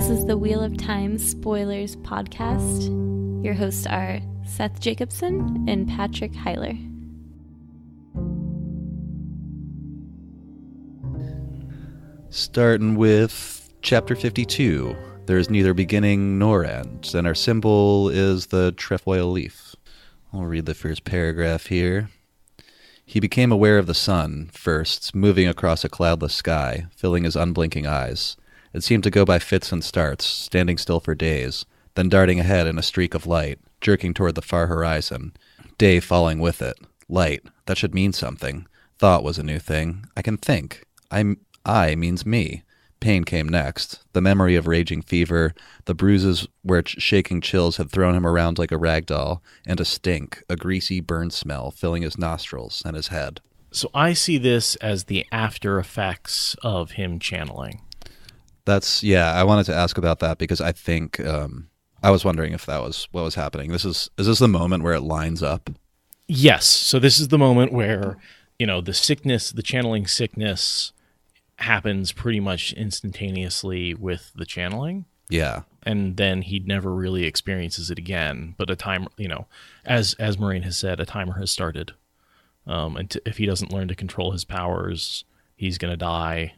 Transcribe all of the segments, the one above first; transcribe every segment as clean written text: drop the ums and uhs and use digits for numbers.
This is the Wheel of Time Spoilers podcast. Your hosts are Seth Jacobson and Patrick Heiler. Starting with Chapter 52. There is neither beginning nor end, and our symbol is the trefoil leaf. I'll read the first paragraph here. He became aware of the sun, first, moving across a cloudless sky, filling his unblinking eyes. It seemed to go by fits and starts, standing still for days, then darting ahead in a streak of light, jerking toward the far horizon. Day falling with it. Light. That should mean something. Thought was a new thing. I can think. I means me. Pain came next. The memory of raging fever, the bruises where shaking chills had thrown him around like a rag doll, and a stink, a greasy burn smell filling his nostrils and his head. So I see this as the after effects of him channeling. I wanted to ask about that because I think I was wondering if that was what was happening. Is this the moment where it lines up? Yes. So this is the moment where, the channeling sickness happens pretty much instantaneously with the channeling. Yeah. And then he never really experiences it again. But a time, as Moiraine has said, a timer has started. And if he doesn't learn to control his powers, he's going to die.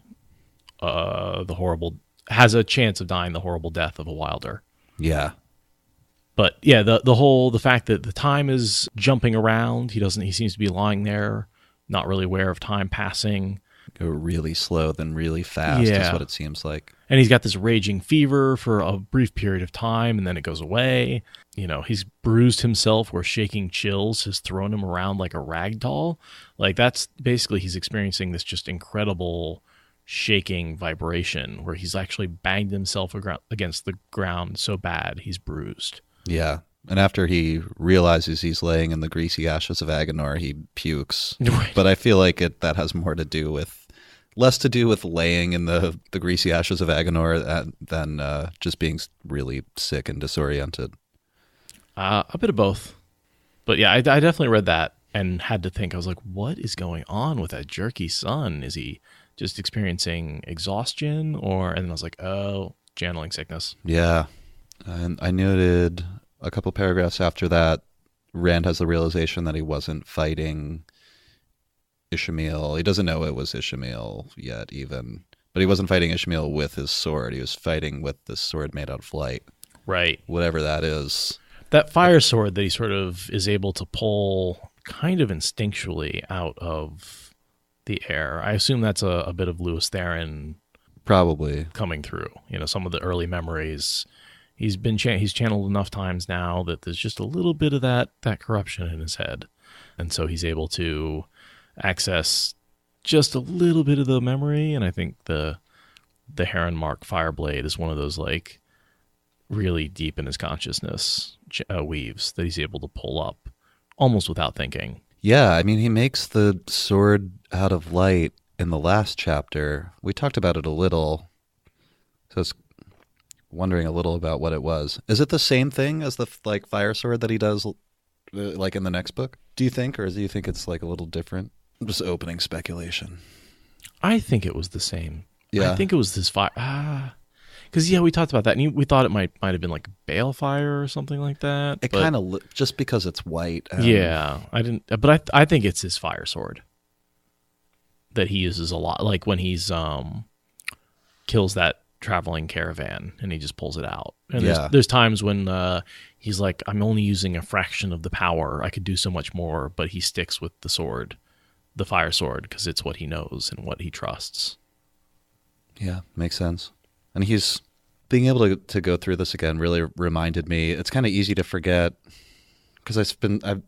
Has a chance of dying the horrible death of a wilder. Yeah. But yeah, the fact that the time is jumping around, he seems to be lying there, not really aware of time passing. Go really slow, then really fast is what it seems like. And he's got this raging fever for a brief period of time, and then it goes away. He's bruised himself where shaking chills has thrown him around like a rag doll. Like that's basically he's experiencing this just incredible shaking vibration where he's actually banged himself against the ground so bad he's bruised. Yeah. And after he realizes he's laying in the greasy ashes of Aginor, he pukes. Right. But I feel like that has less to do with laying in the greasy ashes of Aginor than just being really sick and disoriented. A bit of both. But yeah, I definitely read that and had to think. I was like, what is going on with that jerky sun? Is he just experiencing exhaustion? And then I was like, oh, channeling sickness. Yeah. And I noted a couple paragraphs after that, Rand has the realization that he wasn't fighting Ishmael. He doesn't know it was Ishmael yet even. But he wasn't fighting Ishmael with his sword. He was fighting with this sword made out of light. Right. Whatever that is. That fire sword that he sort of is able to pull kind of instinctually out of the air. I assume that's a bit of Lewis Theron probably coming through. Some of the early memories. He's channeled enough times now that there's just a little bit of that corruption in his head. And so he's able to access just a little bit of the memory. And I think the Heron Mark Fireblade is one of those like really deep in his consciousness weaves that he's able to pull up almost without thinking. Yeah, I mean, he makes the sword out of light in the last chapter. We talked about it a little. So I was wondering a little about what it was. Is it the same thing as the fire sword that he does like in the next book, do you think? Or do you think it's like a little different? I'm just opening speculation. I think it was the same. Yeah. I think it was this fire. Because, we talked about that, and we thought it might have been like balefire or something like that. It kind of, just because it's white. Yeah, I didn't, but I think it's his fire sword that he uses a lot, like when he's kills that traveling caravan, and he just pulls it out. And there's times when he's like, I'm only using a fraction of the power. I could do so much more, but he sticks with the sword, the fire sword, because it's what he knows and what he trusts. Yeah, makes sense. And he's being able to go through this again really reminded me. It's kind of easy to forget because when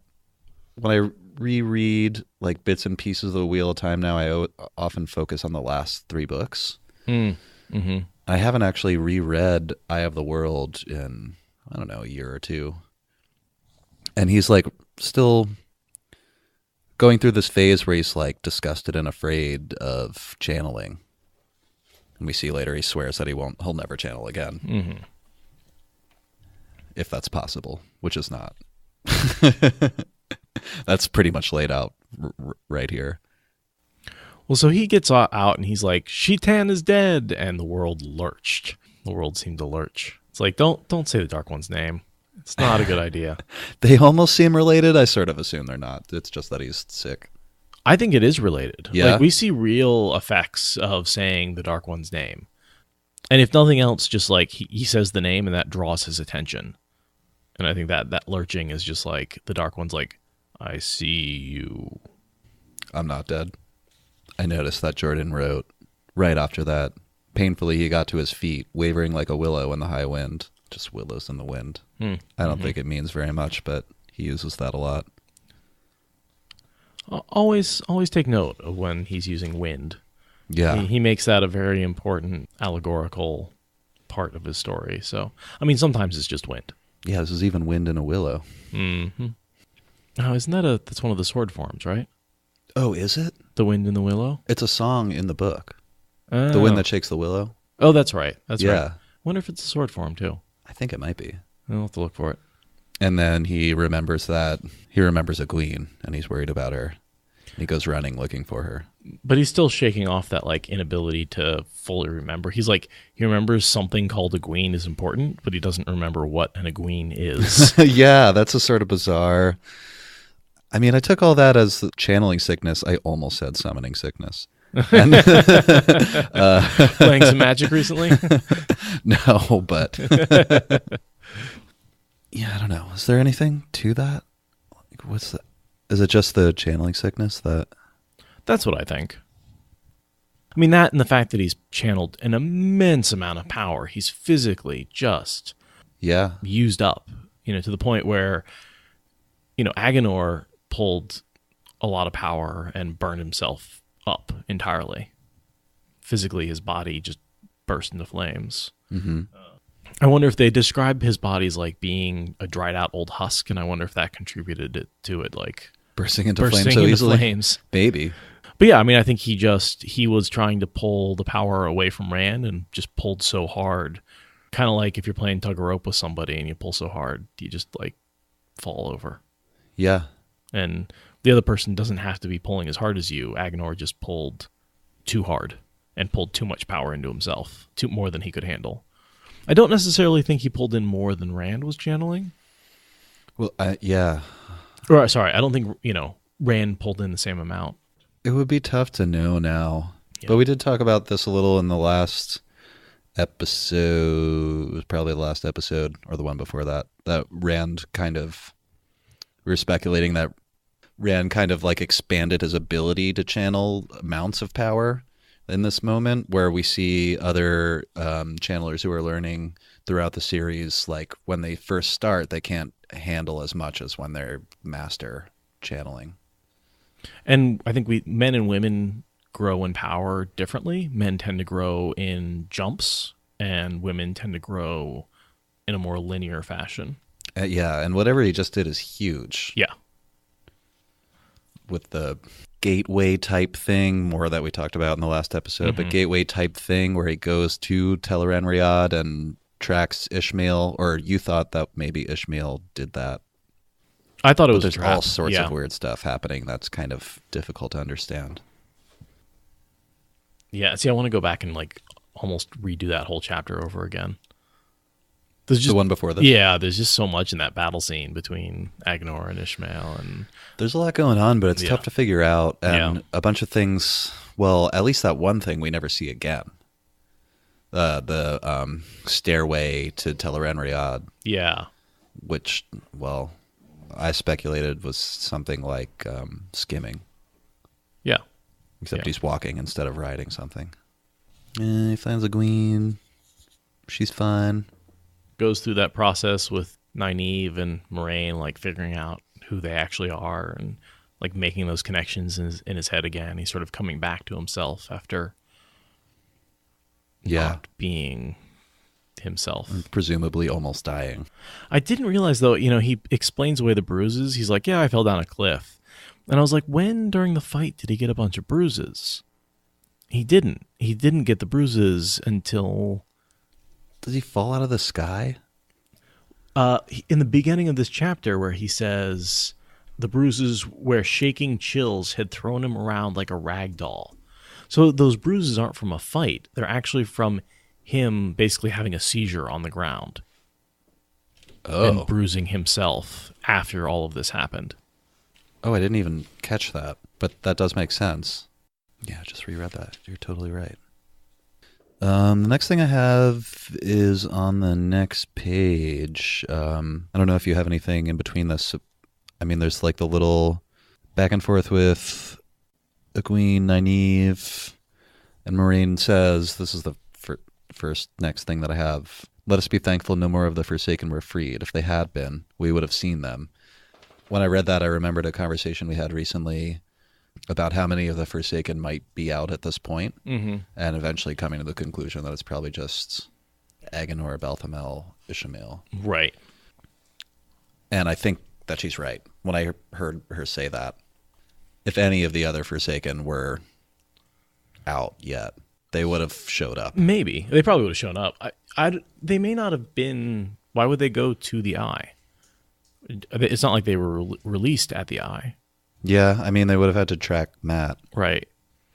I reread like bits and pieces of the Wheel of Time now, I often focus on the last 3 books. Mm-hmm. I haven't actually reread Eye of the World in, I don't know, a year or 2. And he's like still going through this phase where he's like disgusted and afraid of channeling. And we see later he swears that he'll never channel again. Mm-hmm. If that's possible, which is not. That's pretty much laid out right here. Well, so he gets out and he's like, Sheetan is dead, and the world lurched. The world seemed to lurch. It's like, don't say the Dark One's name. It's not a good idea. They almost seem related. I sort of assume they're not. It's just that he's sick. I think it is related. Yeah. Like, we see real effects of saying the Dark One's name. And if nothing else, just like he says the name and that draws his attention. And I think that lurching is just like the Dark One's like, I see you. I'm not dead. I noticed that Jordan wrote right after that. Painfully, he got to his feet, wavering like a willow in the high wind. Just willows in the wind. I don't think it means very much, but he uses that a lot. Always take note of when he's using wind. Yeah. He makes that a very important allegorical part of his story. So, I mean, sometimes it's just wind. Yeah, this is even wind in a willow. Mm-hmm. Oh, isn't that's one of the sword forms, right? Oh, is it? The wind in the willow? It's a song in the book. Oh. The wind that shakes the willow. Oh, that's right. That's yeah. right. Wonder if it's a sword form, too. I think it might be. I'll have to look for it. And then he remembers that. He remembers Egwene, and he's worried about her. And he goes running looking for her. But he's still shaking off that like inability to fully remember. He's like, he remembers something called Egwene is important, but he doesn't remember what an Egwene is. Yeah, that's a sort of bizarre. I mean, I took all that as channeling sickness. I almost said summoning sickness. And, Playing some Magic recently? No, but yeah, I don't know. Is there anything to that? Like, what's that? Is it just the channeling sickness that? That's what I think. I mean, that and the fact that he's channeled an immense amount of power. He's physically just used up, to the point where, Agenor pulled a lot of power and burned himself up entirely. Physically, his body just burst into flames. Mm-hmm. I wonder if they describe his body as like being a dried out old husk, and I wonder if that contributed to it, like bursting into flames so easily. Flames. Baby. But yeah, I mean, I think he was trying to pull the power away from Rand and just pulled so hard. Kind of like if you're playing tug of rope with somebody and you pull so hard, you just like fall over. Yeah. And the other person doesn't have to be pulling as hard as you. Agenor just pulled too hard and pulled too much power into himself, more than he could handle. I don't necessarily think he pulled in more than Rand was channeling. Well, yeah. Or, sorry, I don't think, Rand pulled in the same amount. It would be tough to know now. Yeah. But we did talk about this a little in the last episode. It was probably the last episode or the one before that. That Rand we were speculating that Rand kind of like expanded his ability to channel amounts of power in this moment, where we see other channelers who are learning throughout the series, like when they first start, they can't handle as much as when they're master channeling. And I think men and women grow in power differently. Men tend to grow in jumps, and women tend to grow in a more linear fashion. Yeah, and whatever he just did is huge. Yeah. With the gateway type thing, more that we talked about in the last episode, but gateway type thing where he goes to Teleran Riyadh and tracks Ishmael, or you thought that maybe Ishmael did that. I thought it was there's a trap. all sorts of weird stuff happening that's kind of difficult to understand. Yeah, see, I want to go back and like almost redo that whole chapter over again. There's just, the one before this? Yeah, there's just so much in that battle scene between Agenor and Ishmael. And there's a lot going on, but it's tough to figure out. And a bunch of things, well, at least that one thing we never see again. The stairway to Teleran Riyadh. Yeah. Which, well, I speculated was something like skimming. Yeah. Except he's walking instead of riding something. He finds Egwene. She's fine. Goes through that process with Nynaeve and Moiraine, like figuring out who they actually are and like making those connections in his head again. He's sort of coming back to himself after not being himself. And presumably almost dying. I didn't realize, though, he explains away the bruises. He's like, yeah, I fell down a cliff. And I was like, when during the fight did he get a bunch of bruises? He didn't. He didn't get the bruises until... Does he fall out of the sky? In the beginning of this chapter where he says the bruises where shaking chills had thrown him around like a rag doll. So those bruises aren't from a fight. They're actually from him basically having a seizure on the ground and bruising himself after all of this happened. Oh, I didn't even catch that, but that does make sense. Yeah, I just reread that. You're totally right. The next thing I have is on the next page. I don't know if you have anything in between this. I mean, there's like the little back and forth with Egwene, Nynaeve, and Moiraine says, this is the first next thing that I have. Let us be thankful no more of the Forsaken were freed. If they had been, we would have seen them. When I read that, I remembered a conversation we had recently about how many of the Forsaken might be out at this point, and eventually coming to the conclusion that it's probably just Agenor, Balthamel, Ishamael. Right. And I think that she's right. When I heard her say that, if any of the other Forsaken were out yet, they would have showed up. Maybe. They probably would have shown up. They may not have been... Why would they go to the Eye? It's not like they were released at the Eye. Yeah, I mean, they would have had to track Matt. Right.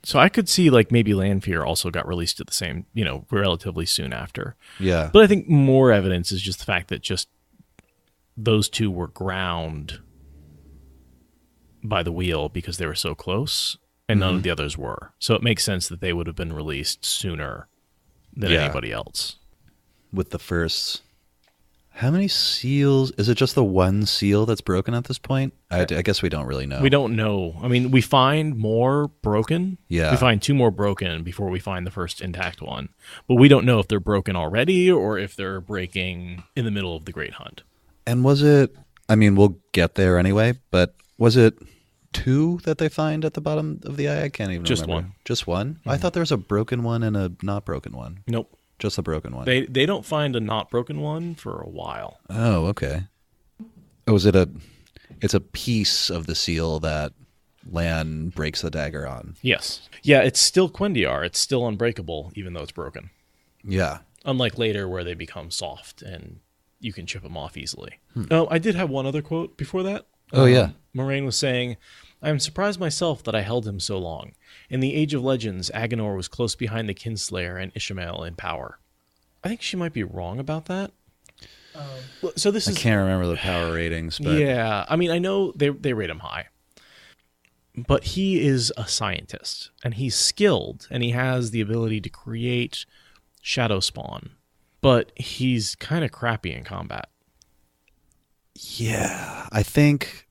So I could see like maybe Lanfear also got released at the same, relatively soon after. Yeah. But I think more evidence is just the fact that just those two were ground by the wheel because they were so close, and none of the others were. So it makes sense that they would have been released sooner than anybody else. With the first... How many seals? Is it just the one seal that's broken at this point? I guess we don't really know. We don't know. I mean, we find more broken. Yeah. We find 2 more broken before we find the first intact one. But we don't know if they're broken already or if they're breaking in the middle of the Great Hunt. And was it... I mean, we'll get there anyway, but was it 2 that they find at the bottom of the Eye? I can't even just remember. One. Just one? Mm-hmm. I thought there was a broken one and a not broken one. Nope. Just a broken one. They don't find a not broken one for a while. Oh, okay. Oh, it's a piece of the seal that Lan breaks the dagger on. Yes. Yeah, it's still Quendiar. It's still unbreakable, even though it's broken. Yeah. Unlike later where they become soft and you can chip them off easily. Oh, I did have one other quote before that. Oh, yeah. Moiraine was saying, I am surprised myself that I held him so long. In the Age of Legends, Agenor was close behind the Kinslayer and Ishamael in power. I think she might be wrong about that. So this I can't remember the power ratings, but... Yeah, I mean, I know they rate him high. But he is a scientist, and he's skilled, and he has the ability to create shadow spawn. But he's kind of crappy in combat. Yeah, I think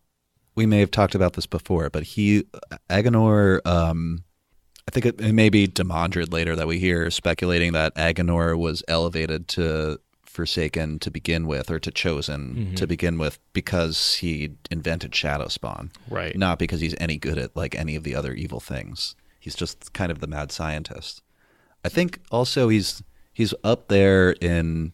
we may have talked about this before, but Agenor, I think it may be Demandred later that we hear speculating that Agenor was elevated to Forsaken to begin with, or to Chosen to begin with, because he invented shadow spawn. Right. Not because he's any good at like any of the other evil things. He's just kind of the mad scientist. I think also he's up there in,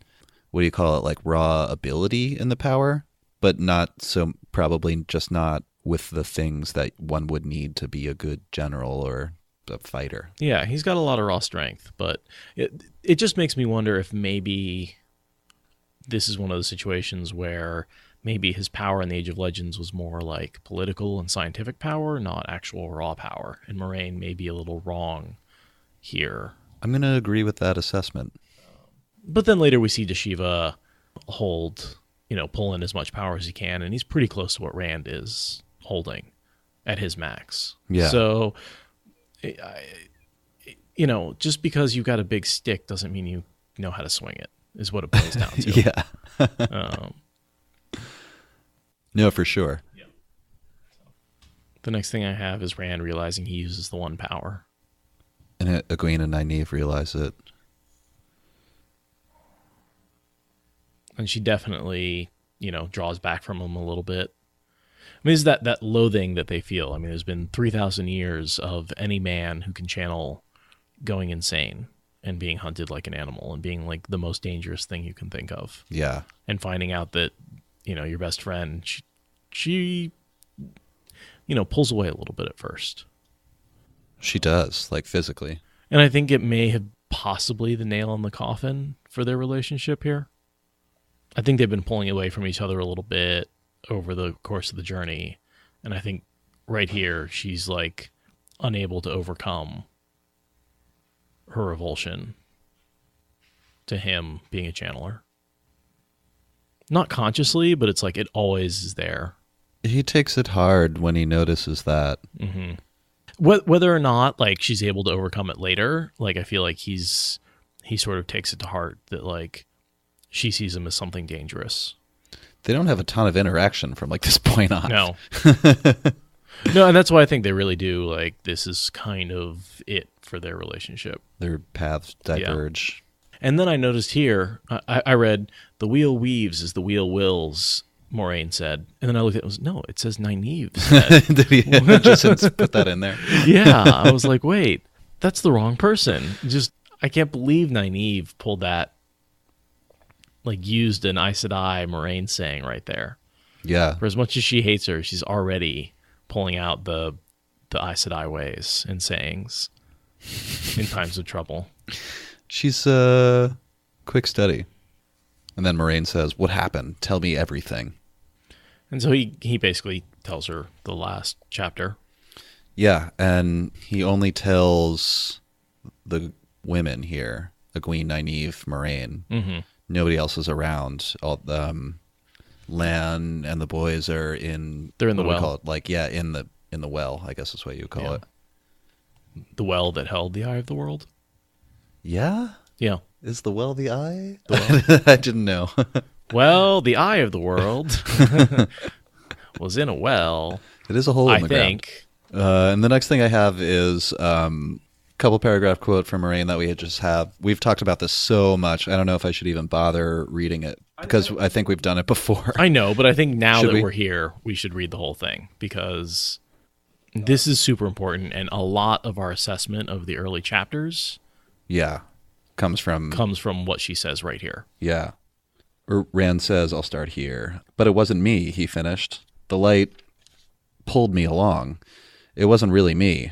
what do you call it, like raw ability in the power, but not so, probably just not with the things that one would need to be a good general or a fighter. Yeah, he's got a lot of raw strength, but it just makes me wonder if maybe this is one of those situations where maybe his power in the Age of Legends was more like political and scientific power, not actual raw power. And Moiraine may be a little wrong here. I'm going to agree with that assessment. But then later we see Dashiva hold, pull in as much power as he can, and he's pretty close to what Rand is holding at his max. Yeah. So, just because you've got a big stick doesn't mean you know how to swing it, is what it boils down to. Yeah. No, for sure. Yeah. The next thing I have is Rand realizing he uses the one power. And Egwene and Nynaeve realize it. And she definitely, draws back from him a little bit. I mean, it's that loathing that they feel. I mean, there's been 3,000 years of any man who can channel going insane and being hunted like an animal and being like the most dangerous thing you can think of. Yeah. And finding out that, your best friend, she pulls away a little bit at first. She does, like physically. And I think it may have possibly the nail in the coffin for their relationship here. I think they've been pulling away from each other a little bit over the course of the journey. And I think right here, she's like unable to overcome her revulsion to him being a channeler. Not consciously, but it's like it always is there. He takes it hard when he notices that. Mm-hmm. Whether or not like she's able to overcome it later, like I feel like he sort of takes it to heart that like she sees him as something dangerous. They don't have a ton of interaction from like this point on. No. No, and that's why I think they really do. Like, this is kind of it for their relationship. Their paths diverge. Yeah. And then I noticed here, I read, the wheel weaves as the wheel wills, Moiraine said. And then I looked at it, no, it says Nynaeve. Did he just put that in there? Yeah, I was like, wait, that's the wrong person. I can't believe Nynaeve pulled that, like, used an Aes Sedai Moiraine saying right there. Yeah. For as much as she hates her, she's already pulling out the Aes Sedai ways and sayings in times of trouble. She's a quick study. And then Moiraine says, what happened? Tell me everything. And so he basically tells her the last chapter. Yeah, and he only tells the women here, Egwene, Nynaeve, Moiraine. Mm-hmm. Nobody else is around. All Lan and the boys are in. They're in the what do we well. call it? Like, yeah, in the well, I guess is what you call it. The well that held the eye of the world. Yeah? Yeah. Is the well the eye? The well. I didn't know. Well, the eye of the world was in a well. It is a hole in the ground. And the next thing I have is a couple paragraph quote from Moiraine that we just have. We've talked about this so much. I don't know if I should even bother reading it because I think we've done it before. I know, but I think now Should that we? we're here, we should read the whole thing because this is super important, and a lot of our assessment of the early chapters Yeah. Comes from what she says right here. Yeah. Rand says, I'll start here. But it wasn't me, he finished. The light pulled me along. It wasn't really me.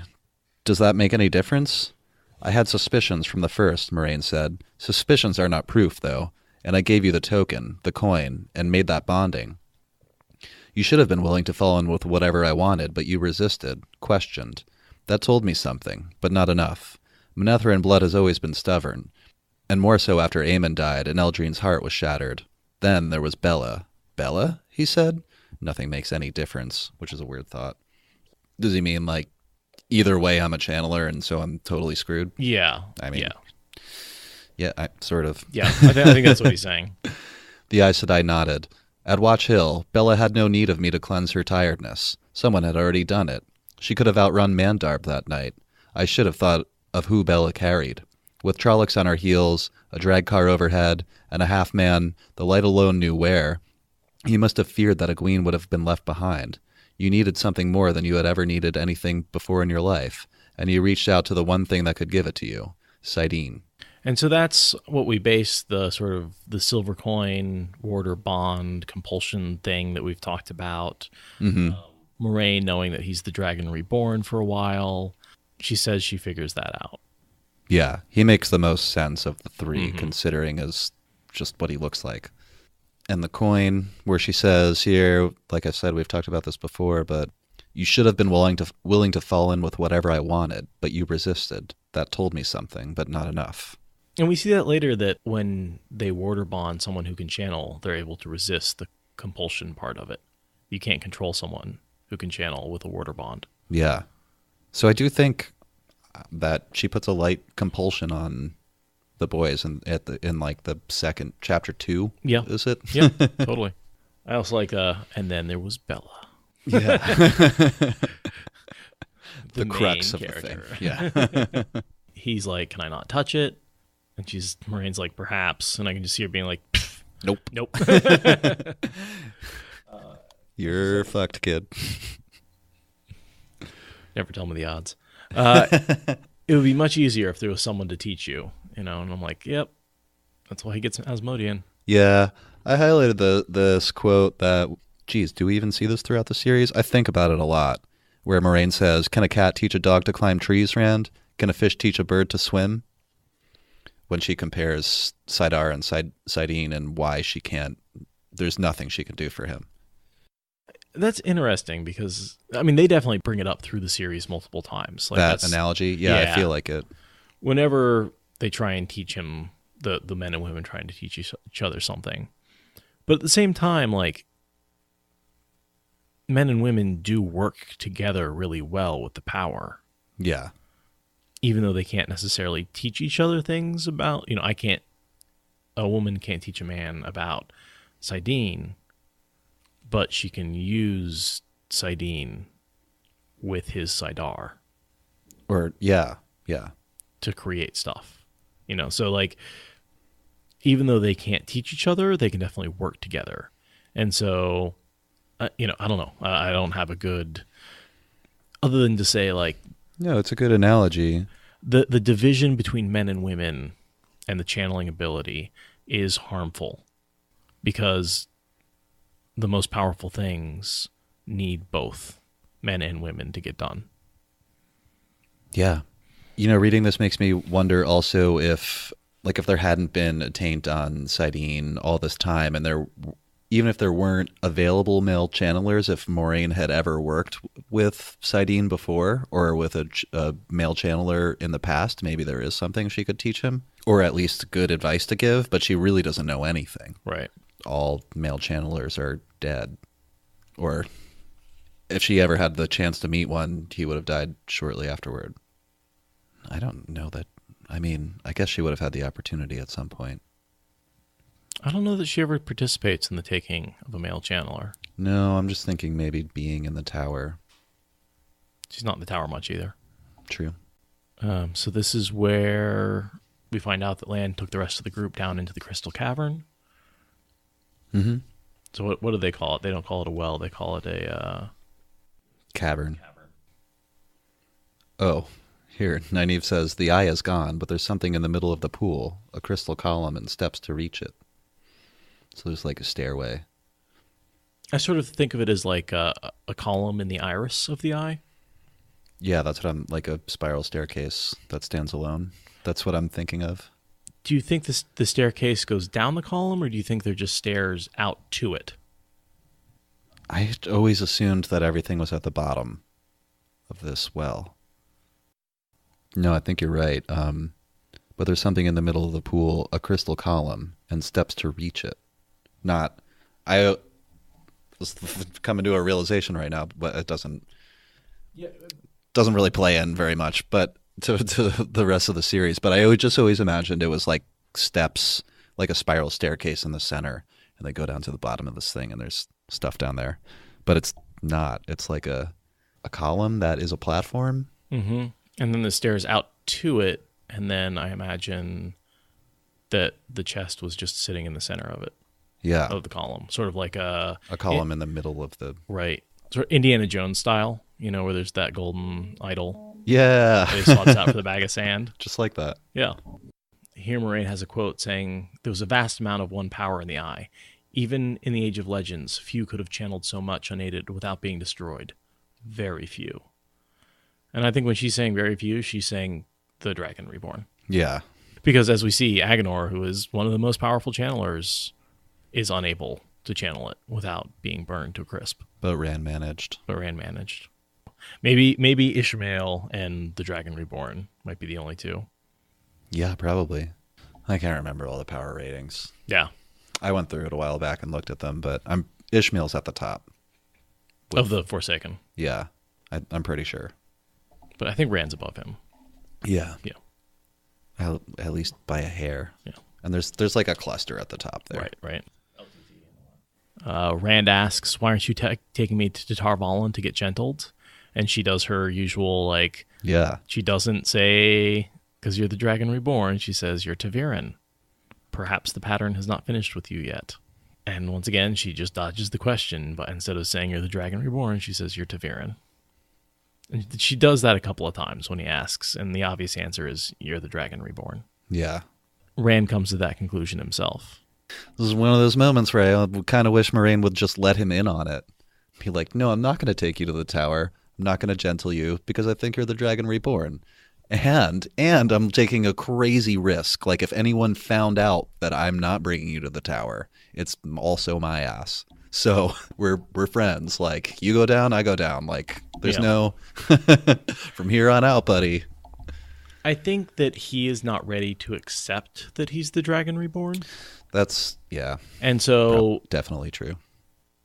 Does that make any difference? I had suspicions from the first, Moiraine said. Suspicions are not proof, though. And I gave you the token, the coin, and made that bonding. You should have been willing to fall in with whatever I wanted, but you resisted, questioned. That told me something, but not enough. Manetheren blood has always been stubborn, and more so after Aemon died and Eldreen's heart was shattered. Then there was Bella. Bella? He said. Nothing makes any difference, which is a weird thought. Does he mean, like, either way I'm a channeler and so I'm totally screwed? Yeah. I mean, yeah, sort of. Yeah, I think that's what he's saying. The Aes Sedai nodded. At Watch Hill, Bella had no need of me to cleanse her tiredness. Someone had already done it. She could have outrun Mandarb that night. I should have thought of who Bella carried. With Trollocs on our heels, a drag car overhead, and a half-man, the light alone knew where, you must have feared that Egwene would have been left behind. You needed something more than you had ever needed anything before in your life, and you reached out to the one thing that could give it to you, Sidene. And so that's what we base the sort of the silver coin, warder bond, compulsion thing that we've talked about. Mm-hmm. Moiraine knowing that he's the dragon reborn for a while. She says she figures that out. Yeah, he makes the most sense of the three, considering as just what he looks like. And the coin, where she says here, like I said, we've talked about this before, but you should have been willing to fall in with whatever I wanted, but you resisted. That told me something, but not enough. And we see that later, that when they warder bond someone who can channel, they're able to resist the compulsion part of it. You can't control someone who can channel with a warder bond. Yeah. So I do think that she puts a light compulsion on the boys in like the second chapter 2. Yeah. Is it? Yeah, totally. I also like, and then there was Bella. Yeah. the main crux of character. the thing. Yeah. He's like, can I not touch it? And Moraine's like, perhaps. And I can just see her being like, Nope. Nope. You're fucked, kid. Never tell me the odds. It would be much easier if there was someone to teach you, And I'm like, yep, that's why he gets Asmodean. Yeah, I highlighted this quote that, geez, do we even see this throughout the series? I think about it a lot, where Moiraine says, can a cat teach a dog to climb trees, Rand? Can a fish teach a bird to swim? When she compares Saidar and Sidene and why she can't, there's nothing she can do for him. That's interesting because, I mean, they definitely bring it up through the series multiple times. Like that analogy? Yeah, I feel like it. Whenever they try and teach him the men and women trying to teach each other something. But at the same time, like, men and women do work together really well with the power. Yeah. Even though they can't necessarily teach each other things about, a woman can't teach a man about Sidene, but she can use Sidene with his Sidar. Or, yeah. To create stuff. So like, even though they can't teach each other, they can definitely work together. And so, I don't know. I don't have a good, other than to say, like, No, it's a good analogy. The division between men and women and the channeling ability is harmful because the most powerful things need both men and women to get done. Yeah. Reading this makes me wonder also if there hadn't been a taint on Sidene all this time, and even if there weren't available male channelers, if Moiraine had ever worked with Sidene before or with a male channeler in the past, maybe there is something she could teach him, or at least good advice to give, but she really doesn't know anything. Right. All male channelers are dead. Or if she ever had the chance to meet one, he would have died shortly afterward. I don't know that. I mean, I guess she would have had the opportunity at some point. I don't know that she ever participates in the taking of a male channeler. No, I'm just thinking maybe being in the tower. She's not in the tower much either. True. So this is where we find out that Lan took the rest of the group down into the Crystal Cavern. Mm-hmm. So what do they call it? They don't call it a well. They call it a... Cavern. Oh, here, Nynaeve says, the eye is gone, but there's something in the middle of the pool, a crystal column and steps to reach it. So there's like a stairway. I sort of think of it as like a column in the iris of the eye. Yeah, that's what I'm, like a spiral staircase that stands alone. That's what I'm thinking of. Do you think the staircase goes down the column, or do you think they're just stairs out to it? I always assumed that everything was at the bottom of this well. No, I think you're right. But there's something in the middle of the pool, a crystal column, and steps to reach it. I was coming to a realization right now, but it doesn't really play in very much, but to the rest of the series. But I just always imagined it was like steps, like a spiral staircase in the center, and they go down to the bottom of this thing, and there's stuff down there. But it's not. It's like a column that is a platform. Mm-hmm. And then the stairs out to it, and then I imagine that the chest was just sitting in the center of it. Yeah. Of the column. Sort of like a column in the middle of the... Right. Sort of Indiana Jones style, where there's that golden idol. Yeah. That he swaps out for the bag of sand. Just like that. Yeah. Here Moiraine has a quote saying, "There was a vast amount of one power in the eye. Even in the Age of Legends, few could have channeled so much unaided without being destroyed. Very few." And I think when she's saying very few, she's saying the Dragon Reborn. Yeah. Because as we see, Agenor, who is one of the most powerful channelers, is unable to channel it without being burned to a crisp. But Rand managed. Maybe Ishmael and the Dragon Reborn might be the only two. Yeah, probably. I can't remember all the power ratings. Yeah. I went through it a while back and looked at them, but Ishmael's at the top. Of the Forsaken. Yeah, I'm pretty sure. But I think Rand's above him. Yeah. Yeah. At least by a hair. Yeah. And there's like a cluster at the top there. Right. Rand asks, "Why aren't you taking me to Tar Valon to get gentled?" And she does her usual, like... Yeah. She doesn't say, "Because you're the Dragon Reborn." She says, "You're Ta'Veren. Perhaps the pattern has not finished with you yet." And once again, she just dodges the question, but instead of saying "You're the Dragon Reborn," she says, "You're Ta'Veren." And she does that a couple of times when he asks, and the obvious answer is, "You're the Dragon Reborn." Yeah. Rand comes to that conclusion himself. This is one of those moments where I kind of wish Moiraine would just let him in on it. Be like, "No, I'm not going to take you to the tower. I'm not going to gentle you because I think you're the Dragon Reborn. And I'm taking a crazy risk. Like, if anyone found out that I'm not bringing you to the tower, it's also my ass. So we're friends. Like, you go down, I go down. Like, there's no from here on out, buddy." I think that he is not ready to accept that he's the Dragon Reborn. That's, yeah. And so... definitely true.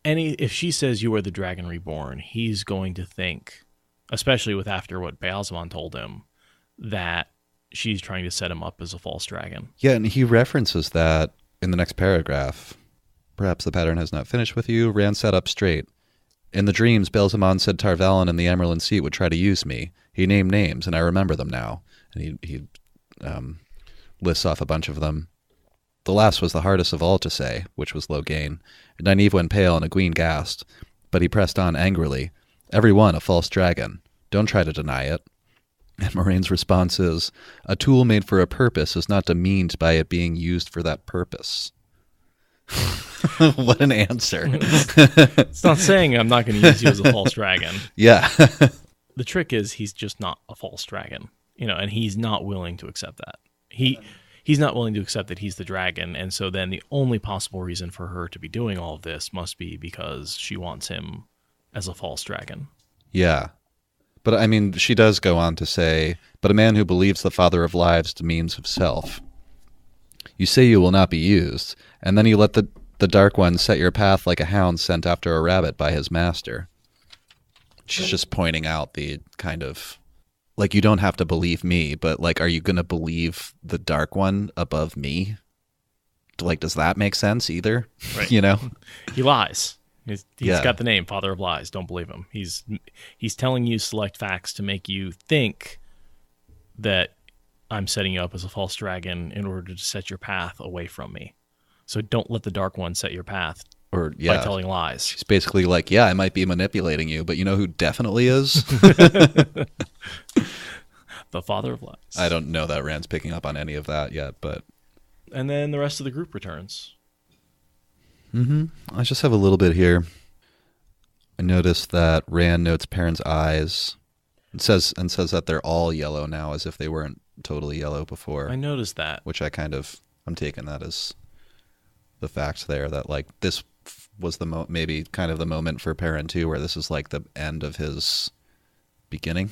If she says you are the Dragon Reborn, he's going to think, especially with after what Baalzamon told him, that she's trying to set him up as a false dragon. Yeah, and he references that in the next paragraph. Perhaps the pattern has not finished with you. Rand sat up straight. In the dreams, Baalzamon said Tarvalin and the Emerald Seat would try to use me. He named names, and I remember them now. And he lists off a bunch of them. The last was the hardest of all to say, which was Logain. Nynaeve went pale and Egwene gasped, but he pressed on angrily. Every one a false dragon. Don't try to deny it. And Moiraine's response is, a tool made for a purpose is not demeaned by it being used for that purpose. What an answer. It's not saying I'm not going to use you as a false dragon. Yeah. The trick is he's just not a false dragon, and he's not willing to accept that. He's not willing to accept that he's the dragon, and so then the only possible reason for her to be doing all of this must be because she wants him as a false dragon. Yeah. But, I mean, she does go on to say, but a man who believes the Father of Lives demeans himself. You say you will not be used, and then you let the Dark One set your path like a hound sent after a rabbit by his master. She's just pointing out the kind of, like, you don't have to believe me, but, like, are you going to believe the Dark One above me? Like, does that make sense either? Right. He lies. He's got the name Father of Lies. Don't believe him. He's telling you select facts to make you think that I'm setting you up as a false dragon in order to set your path away from me. So don't let the Dark One set your path by telling lies. She's basically like, yeah, I might be manipulating you, but you know who definitely is? The Father of Lies. I don't know that Rand's picking up on any of that yet, but... And then the rest of the group returns. I just have a little bit here. I noticed that Rand notes Perrin's eyes and says that they're all yellow now, as if they weren't totally yellow before. I noticed that. Which I'm taking that as the fact there, that like this was maybe kind of the moment for Perrin too, where this is like the end of his beginning.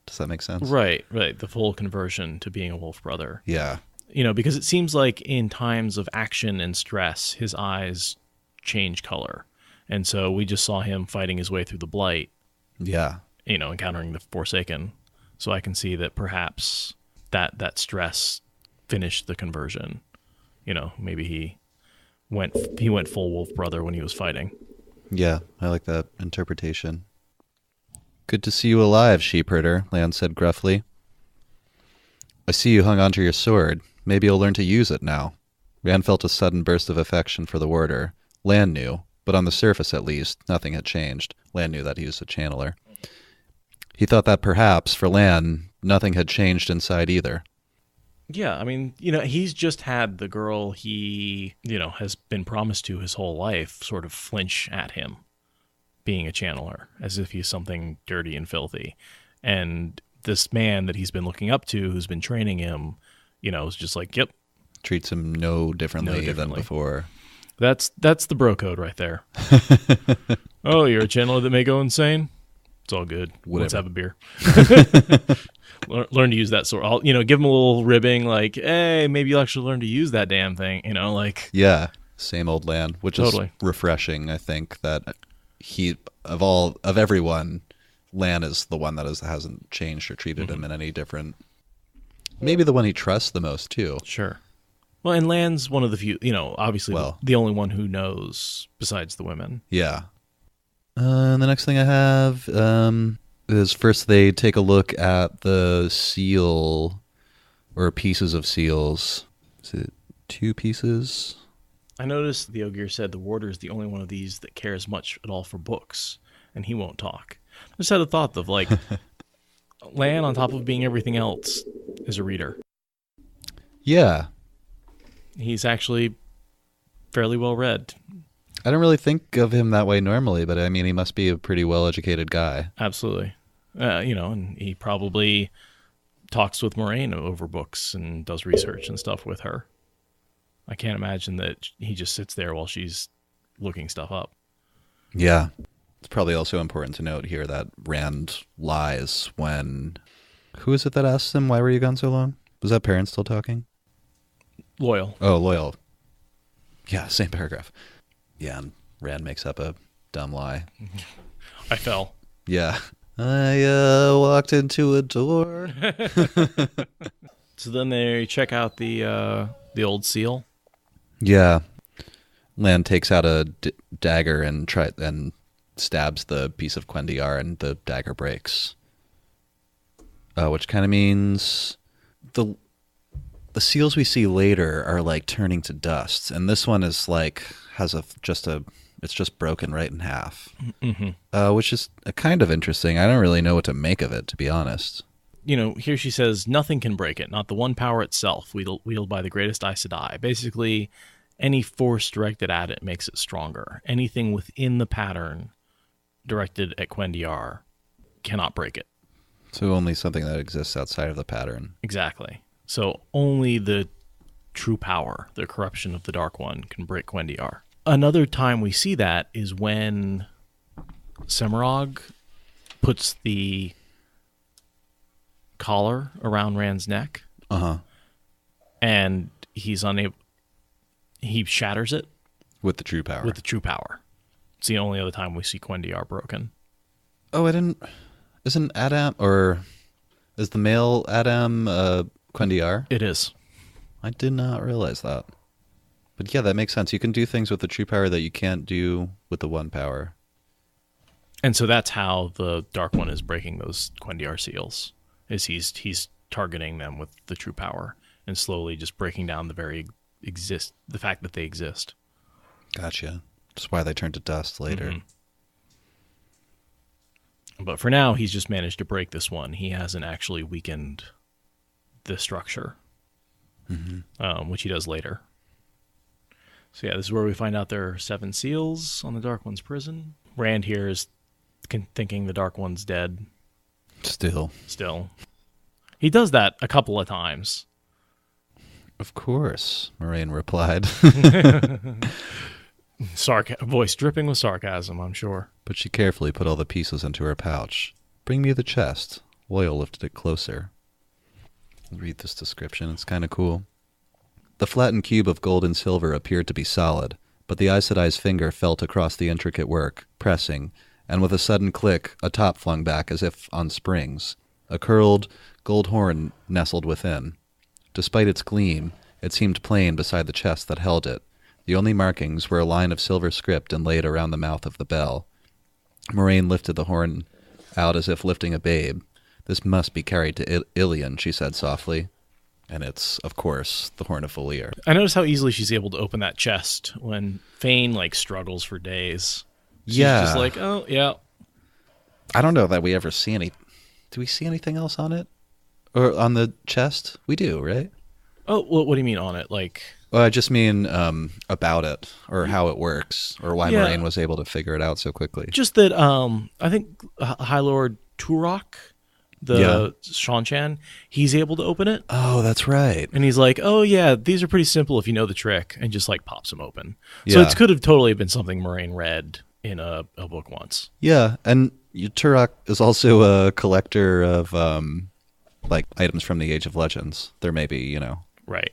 Does that make sense? Right. The full conversion to being a wolf brother. Yeah. Because it seems like in times of action and stress, his eyes change color. And so we just saw him fighting his way through the Blight. Yeah. Encountering the Forsaken. So I can see that perhaps that stress finished the conversion. Maybe he went full wolf brother when he was fighting. Yeah, I like that interpretation. Good to see you alive, sheepherder, Lan said gruffly. I see you hung onto your sword. Maybe you'll learn to use it now. Rand felt a sudden burst of affection for the warder. Lan knew, but on the surface at least, nothing had changed. Lan knew that he was a channeler. He thought that perhaps, for Lan, nothing had changed inside either. Yeah, I mean, he's just had the girl he, has been promised to his whole life sort of flinch at him being a channeler, as if he's something dirty and filthy. And this man that he's been looking up to, who's been training him, is just like, yep. Treats him no differently than before. That's the bro code right there. Oh, you're a channeler that may go insane? It's all good. Whatever. Let's have a beer. Learn to use that sword. I'll, give him a little ribbing, like, hey, maybe you'll actually learn to use that damn thing. Yeah, same old Lan, which totally. Is refreshing. I think that he of everyone, Lan is the one that hasn't changed or treated him in any different. Maybe the one he trusts the most too. Sure. Well, and Lan's one of the few, obviously the only one who knows besides the women. Yeah. And the next thing I have is first they take a look at the seal or pieces of seals. Is it 2 pieces? I noticed the Ogier said the warder is the only one of these that cares much at all for books, and he won't talk. I just had a thought of like, Lan, on top of being everything else, is a reader. Yeah. He's actually fairly well read. I don't really think of him that way normally, but I mean, he must be a pretty well-educated guy. Absolutely. And he probably talks with Moiraine over books and does research and stuff with her. I can't imagine that he just sits there while she's looking stuff up. Yeah. It's probably also important to note here that Rand lies when Who is it that asked him, why were you gone so long? Was that Perrin still talking? Loyal. Oh, Loyal. Yeah, same paragraph. Yeah, and Rand makes up a dumb lie. I fell. Yeah. I walked into a door. So then they check out the old seal. Yeah. Lan takes out a dagger and stabs the piece of Quendiar, and the dagger breaks. Which kind of means the seals we see later are like turning to dust, and this one is like it's just broken right in half, which is kind of interesting. I don't really know what to make of it, to be honest. Here she says, nothing can break it, not the one power itself, wielded by the greatest Aes Sedai. Basically, any force directed at it makes it stronger. Anything within the pattern directed at Quendiar cannot break it. So only something that exists outside of the pattern. Exactly. So only the true power, the corruption of the Dark One, can break Quendiar. Another time we see that is when Semirog puts the collar around Rand's neck. And he's unable. He shatters it with the true power. It's the only other time we see Quendiar broken. Oh, isn't Adam, or is the male Adam Quendiar? It is. I did not realize that. But yeah, that makes sense. You can do things with the true power that you can't do with the one power. And so that's how the Dark One is breaking those Quendiar seals. Is he's targeting them with the true power and slowly just breaking down the fact that they exist. Gotcha. That's why they turn to dust later. But for now, he's just managed to break this one. He hasn't actually weakened the structure, which he does later. So yeah, this is where we find out there are 7 seals on the Dark One's prison. Rand here is thinking the Dark One's dead. Still. He does that a couple of times. Of course, Moiraine replied. Voice dripping with sarcasm, I'm sure. But she carefully put all the pieces into her pouch. Bring me the chest. Loyal lifted it closer. I'll read this description. It's kind of cool. The flattened cube of gold and silver appeared to be solid, but the Aes Sedai's finger felt across the intricate work, pressing, and with a sudden click, a top flung back as if on springs. A curled gold horn nestled within. Despite its gleam, it seemed plain beside the chest that held it. The only markings were a line of silver script inlaid around the mouth of the bell. Moiraine lifted the horn out as if lifting a babe. This must be carried to Ilion, she said softly. And it's, of course, the Horn of Valere. I notice how easily she's able to open that chest when Fane, struggles for days. She's just like, oh, yeah. I don't know that we ever see any... Do we see anything else on it? Or on the chest? We do, right? Oh, well, what do you mean on it? Well, I just mean about it, or how it works, or why Moiraine was able to figure it out so quickly. Just that I think High Lord Turok, the Shanchan, he's able to open it. Oh, that's right. And he's like, oh, yeah, these are pretty simple if you know the trick, and just, pops them open. So it could have totally been something Moiraine read in a book once. Yeah, and Turok is also a collector of, items from the Age of Legends. There may be, Right.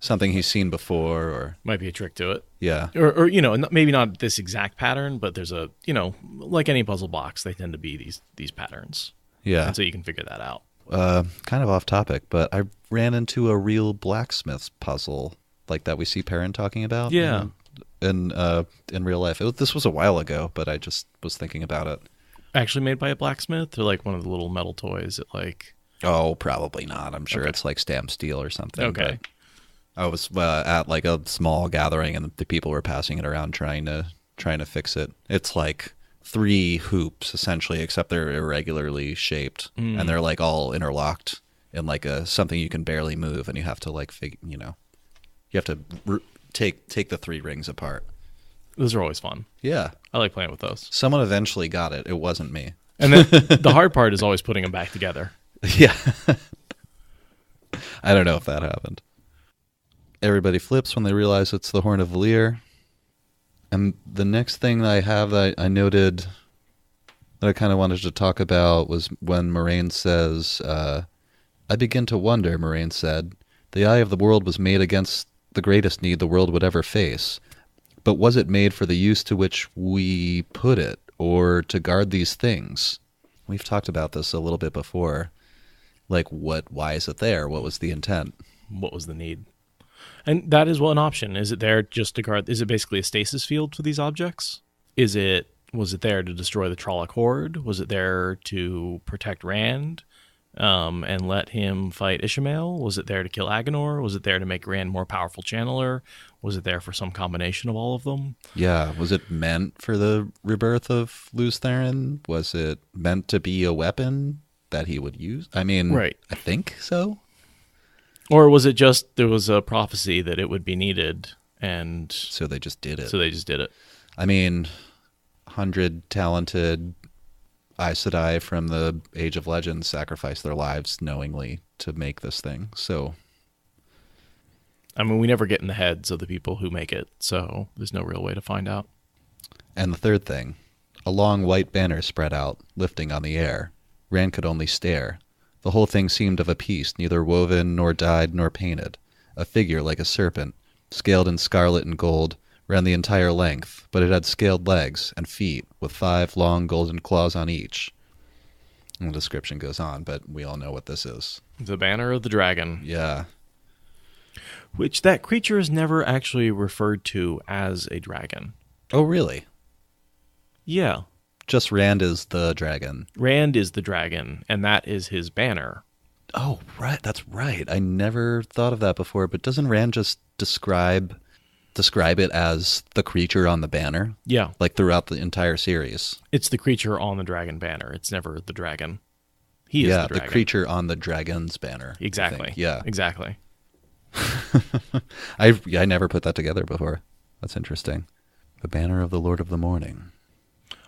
something he's seen before, or might be a trick to it. Yeah. Or maybe not this exact pattern, but there's a, like any puzzle box, they tend to be these patterns. Yeah. And so you can figure that out. Kind of off topic, but I ran into a real blacksmith's puzzle like that we see Perrin talking about. Yeah. In real life. This was a while ago, but I just was thinking about it. Actually made by a blacksmith, or one of the little metal toys that Oh, probably not. I'm sure it's stamped steel or something. Okay. I was at a small gathering, and the people were passing it around trying to fix it. It's 3 hoops essentially, except they're irregularly shaped, and they're all interlocked in something you can barely move, and you have to you have to take the 3 rings apart. Those are always fun. Yeah, I like playing with those. Someone eventually got it. It wasn't me. And then the hard part is always putting them back together. Yeah. I don't know if that happened. Everybody flips when they realize it's the Horn of Valere. And the next thing that I have that I noted that I kind of wanted to talk about was when Moiraine says, I begin to wonder, Moiraine said, the eye of the world was made against the greatest need the world would ever face. But was it made for the use to which we put it, or to guard these things? We've talked about this a little bit before. Like, why is it there? What was the intent? What was the need? And that is one option. Is it there just to guard? Is it basically a stasis field for these objects? Was it there to destroy the Trolloc Horde? Was it there to protect Rand and let him fight Ishamael? Was it there to kill Agenor? Was it there to make Rand more powerful channeler? Was it there for some combination of all of them? Yeah, was it meant for the rebirth of Lews Therin? Was it meant to be a weapon that he would use? I mean, right. I think so. Or was it just there was a prophecy that it would be needed, and so they just did it? I mean, 100 talented Aes Sedai from the Age of Legends sacrificed their lives knowingly to make this thing. So, I mean, we never get in the heads of the people who make it, so there's no real way to find out. And the third thing, a long white banner spread out, lifting on the air. Rand could only stare. The whole thing seemed of a piece, neither woven, nor dyed, nor painted. A figure like a serpent, scaled in scarlet and gold, ran the entire length, but it had scaled legs and feet, with 5 long golden claws on each. And the description goes on, but we all know what this is. The Banner of the Dragon. Yeah. Which that creature is never actually referred to as a dragon. Oh, really? Yeah. Just Rand is the dragon. Rand is the dragon, and that is his banner. Oh, right. That's right. I never thought of that before, but doesn't Rand just describe it as the creature on the banner? Yeah. Like throughout the entire series. It's the creature on the dragon banner. It's never the dragon. He is the dragon. The creature on the dragon's banner. Exactly. Yeah. Exactly. I never put that together before. That's interesting. The banner of the Lord of the Morning.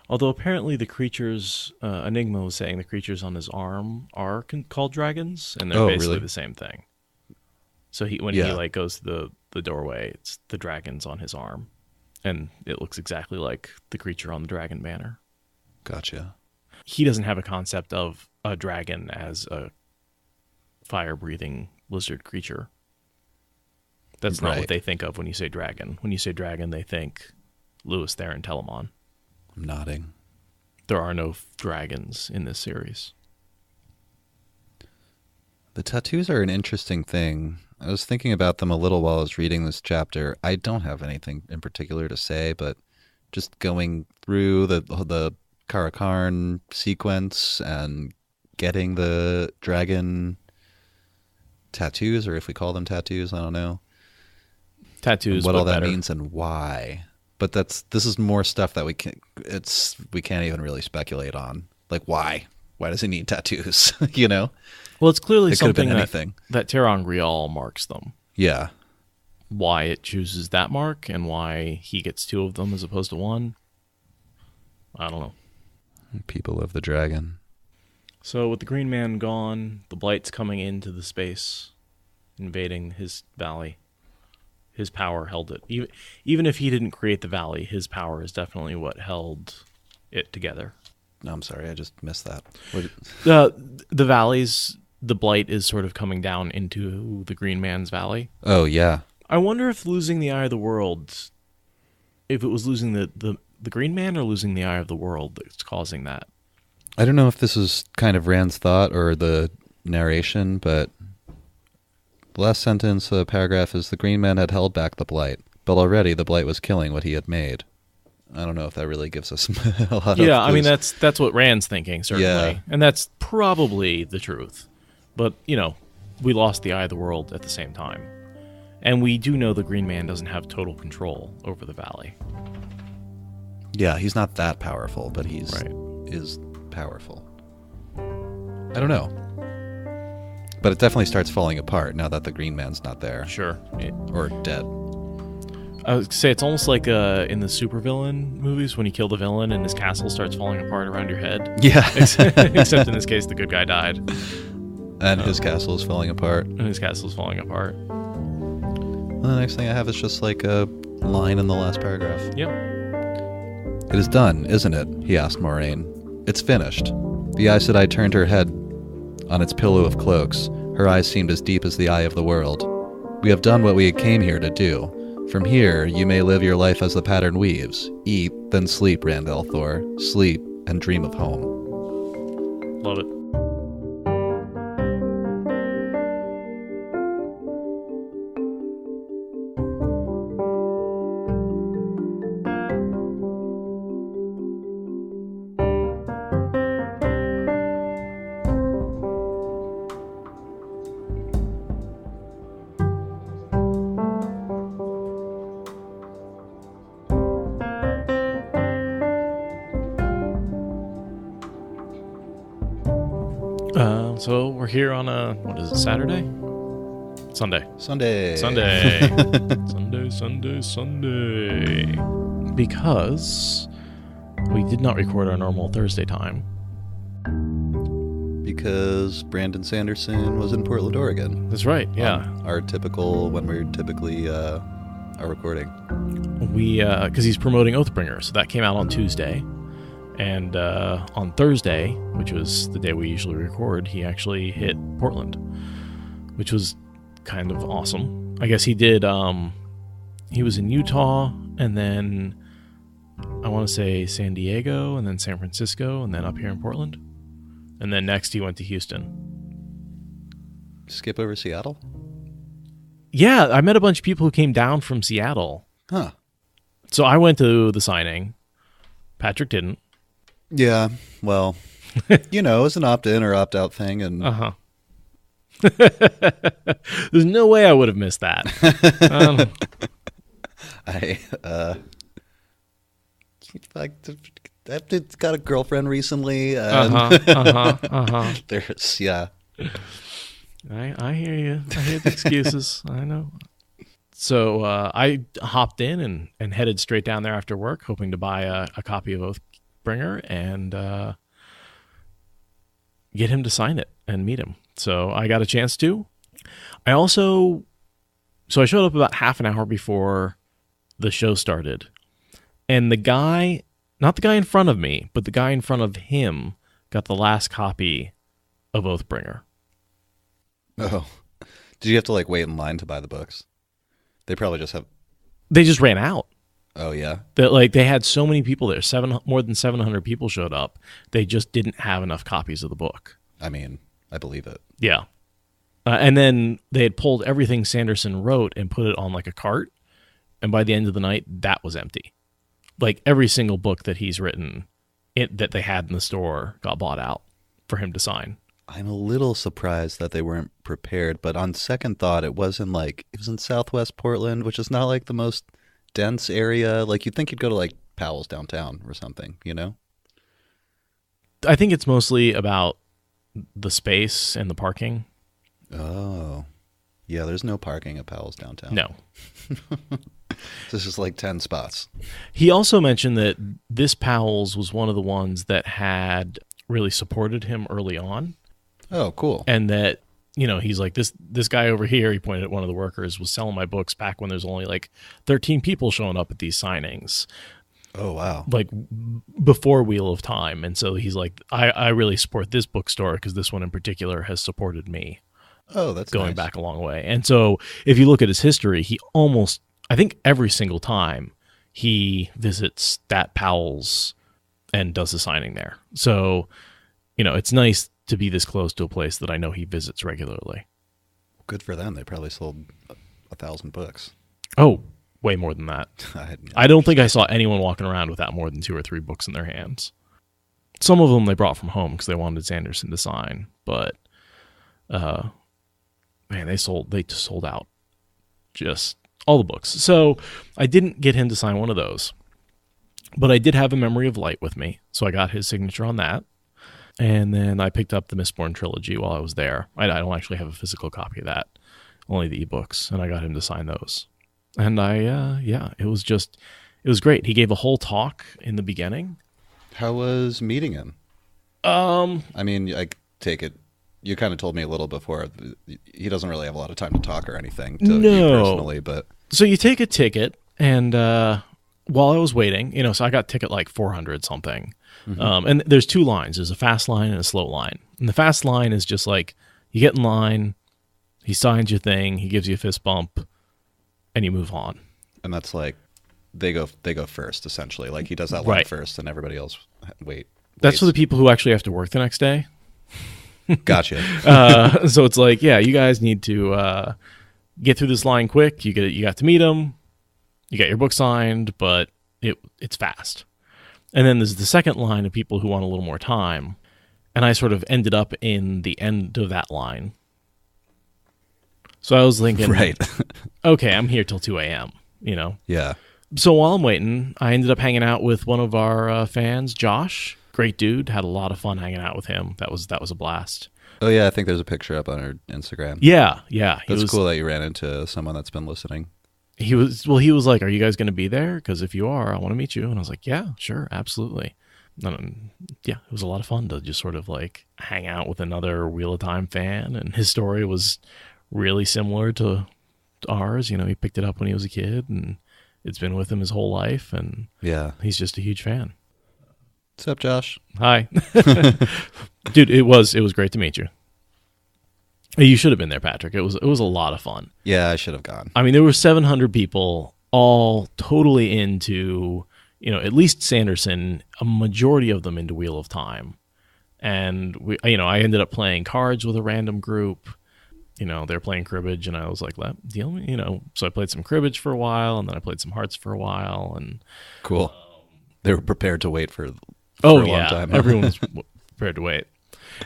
Although apparently the creatures, Enigma was saying the creatures on his arm are called dragons, and they're basically really? the same thing. So when he goes to the doorway, it's the dragons on his arm, and it looks exactly like the creature on the dragon banner. Gotcha. He doesn't have a concept of a dragon as a fire-breathing lizard creature. That's not what they think of when you say dragon. When you say dragon, they think Lews Therin Telamon. I'm nodding. There are no dragons in this series. The tattoos are an interesting thing. I was thinking about them a little while I was reading this chapter. I don't have anything in particular to say, but just going through the Karakarn sequence and getting the dragon tattoos, or if we call them tattoos, I don't know. Tattoos, what all that better. means and why. But this is more stuff that we can't even really speculate on. Like, why? Why does he need tattoos? You know? Well, it's clearly something that ter'angreal marks them. Yeah. Why it chooses that mark and why he gets 2 of them as opposed to 1, I don't know. People of the dragon. So with the Green Man gone, the Blight's coming into the space, invading his valley. His power held it. Even if he didn't create the valley, his power is definitely what held it together. No, I'm sorry, I just missed that. The valleys, the Blight is sort of coming down into the Green Man's valley. Oh, yeah. I wonder if losing the Eye of the World, if it was losing the Green Man or losing the Eye of the World that's causing that. I don't know if this is kind of Rand's thought or the narration, but the last sentence of the paragraph is the Green Man had held back the Blight, but already the Blight was killing what he had made. I don't know if that really gives us a lot of Yeah, I mean, clues. that's what Rand's thinking, certainly. Yeah. And that's probably the truth. But, we lost the Eye of the World at the same time. And we do know the Green Man doesn't have total control over the valley. Yeah, he's not that powerful, but he is powerful. I don't know. But it definitely starts falling apart now that the Green Man's not there. Sure. Or dead. I would say it's almost like in the supervillain movies when you kill the villain and his castle starts falling apart around your head. Yeah. Except in this case, the good guy died. And his castle is falling apart. And his castle is falling apart. And the next thing I have is just like a line in the last paragraph. Yep. It is done, isn't it? He asked Moiraine. It's finished. The Aes Sedai turned her head on its pillow of cloaks. Her eyes seemed as deep as the eye of the world. We have done what we came here to do. From here, you may live your life as the pattern weaves. Eat, then sleep, Rand al'Thor. Sleep, and dream of home. Love it. So we're here on what is it, Saturday? Sunday. Sunday. Because we did not record our normal Thursday time. Because Brandon Sanderson was in Portland, Oregon. That's right, yeah. Our typical, when we're typically are recording. Because he's promoting Oathbringer, so that came out on Tuesday. And on Thursday, which was the day we usually record, he actually hit Portland, which was kind of awesome. I guess he did, he was in Utah, and then I want to say San Diego, and then San Francisco, and then up here in Portland. And then next he went to Houston. Skip over Seattle? Yeah, I met a bunch of people who came down from Seattle. Huh. So I went to the signing. Patrick didn't. Yeah, well, it's an opt-in or opt-out thing, and there's no way I would have missed that. I've got a girlfriend recently. And There's, yeah. I hear you. I hear the excuses. I know. So I hopped in and headed straight down there after work, hoping to buy a copy of Oathbringer and get him to sign it and meet him. So I got a chance to. I showed up about half an hour before the show started. And the guy, not the guy in front of me, but the guy in front of him got the last copy of Oathbringer. Oh. Did you have to wait in line to buy the books? They probably just have... They just ran out. Oh, yeah? They had so many people there. More than 700 people showed up. They just didn't have enough copies of the book. I mean, I believe it. Yeah. And then they had pulled everything Sanderson wrote and put it on a cart. And by the end of the night, that was empty. Every single book that he's written that they had in the store got bought out for him to sign. I'm a little surprised that they weren't prepared, but on second thought, it was in Southwest Portland, which is not the most dense area. You'd think you'd go to Powell's downtown or something, I think it's mostly about the space and the parking. Oh. Yeah, there's no parking at Powell's downtown. No. This is 10 spots. He also mentioned that this Powell's was one of the ones that had really supported him early on. Oh, cool. And that, he's this guy over here, he pointed at one of the workers, was selling my books back when there's only 13 people showing up at these signings. Oh, wow. Before Wheel of Time. And so he's I really support this bookstore because this one in particular has supported me. Oh, that's going nice. back a long way. And so if you look at his history, he almost, I think every single time he visits that Powell's and does the signing there. So, it's nice to be this close to a place that I know he visits regularly. Good for them. They probably sold 1,000 books. Oh, way more than that. I don't think I saw anyone walking around without more than 2 or 3 books in their hands. Some of them they brought from home because they wanted Sanderson to sign, but man, they just sold out just all the books. So I didn't get him to sign one of those, but I did have a Memory of Light with me, so I got his signature on that. And then I picked up the Mistborn trilogy while I was there. I don't actually have a physical copy of that, only the ebooks, and I got him to sign those. And it was great. He gave a whole talk in the beginning. How was meeting him? I mean, I take it, you kind of told me a little before, he doesn't really have a lot of time to talk or anything to you personally, but... So you take a ticket, and while I was waiting, so I got ticket like 400 something. And there's two lines. There's a fast line and a slow line. And the fast line is just like, you get in line, he signs your thing, he gives you a fist bump, and you move on. And that's like, they go first, essentially. Like, he does that line first, and everybody else waits. That's for the people who actually have to work the next day. Gotcha. So it's like, yeah, you guys need to get through this line quick. You got to meet him. You got your book signed, but it's fast. And then there's the second line of people who want a little more time. And I sort of ended up in the end of that line. So I was thinking, right. Okay, I'm here till 2 a.m., Yeah. So while I'm waiting, I ended up hanging out with one of our fans, Josh. Great dude. Had a lot of fun hanging out with him. That was a blast. Oh, yeah, I think there's a picture up on our Instagram. Yeah. That's cool that you ran into someone that's been listening. He was like, "Are you guys going to be there? Because if you are, I want to meet you." And I was like, "Yeah, sure, absolutely." And it was a lot of fun to just sort of like hang out with another Wheel of Time fan. And his story was really similar to ours. He picked it up when he was a kid, and it's been with him his whole life. And yeah, he's just a huge fan. What's up, Josh? Hi, dude. It was great to meet you. You should have been there, Patrick. It was a lot of fun. Yeah, I should have gone. I mean, there were 700 people, all totally into, at least Sanderson, a majority of them into Wheel of Time. And I ended up playing cards with a random group. They're playing cribbage, and I was like, deal me, So I played some cribbage for a while, and then I played some hearts for a while, and cool. They were prepared to wait for a long time. Everyone was prepared to wait.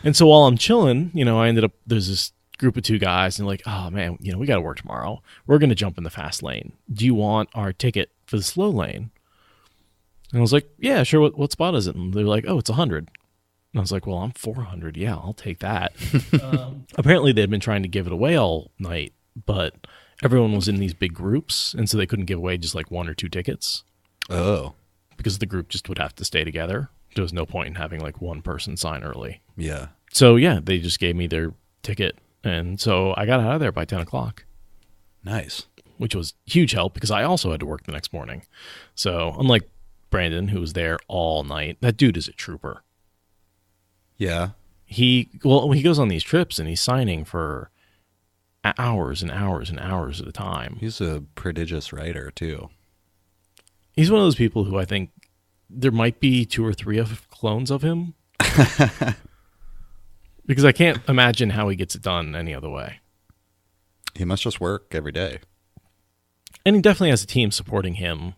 And so while I'm chilling, I ended up, there's this group of two guys, and like, oh man, we got to work tomorrow. We're going to jump in the fast lane. Do you want our ticket for the slow lane? And I was like, yeah, sure. What spot is it? And they're like, oh, it's 100. And I was like, well, I'm 400. Yeah, I'll take that. Apparently they'd been trying to give it away all night, but everyone was in these big groups, and so they couldn't give away just like one or two tickets. Oh. Because the group just would have to stay together. There was no point in having like one person sign early. Yeah. So yeah, they just gave me their ticket. And so I got out of there by 10 o'clock. Nice. Which was huge help because I also had to work the next morning. So unlike Brandon, who was there all night, that dude is a trooper. Yeah. He goes on these trips and he's signing for hours and hours and hours at a time. He's a prodigious writer too. He's one of those people who I think there might be 2 or 3 of clones of him. Because I can't imagine how he gets it done any other way. He must just work every day. And he definitely has a team supporting him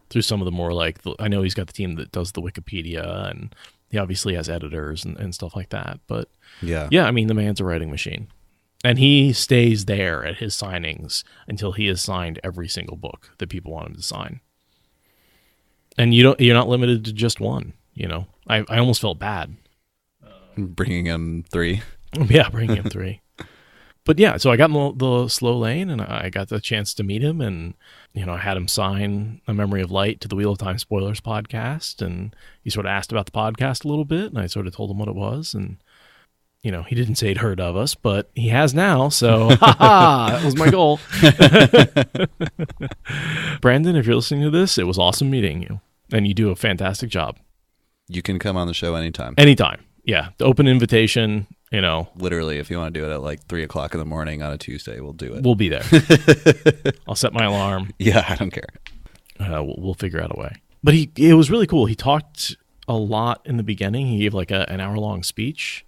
through some of the more like, I know he's got the team that does the Wikipedia, and he obviously has editors and stuff like that. But yeah, I mean, the man's a writing machine. And he stays there at his signings until he has signed every single book that people want him to sign. And you're not limited to just one, I almost felt bad. Bringing him 3. Yeah, bringing him 3. But yeah, so I got in the slow lane, and I got the chance to meet him, and I had him sign A Memory of Light to the Wheel of Time Spoilers podcast, and he sort of asked about the podcast a little bit, and I sort of told him what it was, and he didn't say he'd heard of us, but he has now, so that was my goal. Brandon, if you're listening to this, it was awesome meeting you, and you do a fantastic job. You can come on the show anytime. Anytime. Yeah, the open invitation, Literally, if you want to do it at like 3 o'clock in the morning on a Tuesday, we'll do it. We'll be there. I'll set my alarm. Yeah, I don't care. We'll figure out a way. But it was really cool. He talked a lot in the beginning. He gave like an hour-long speech.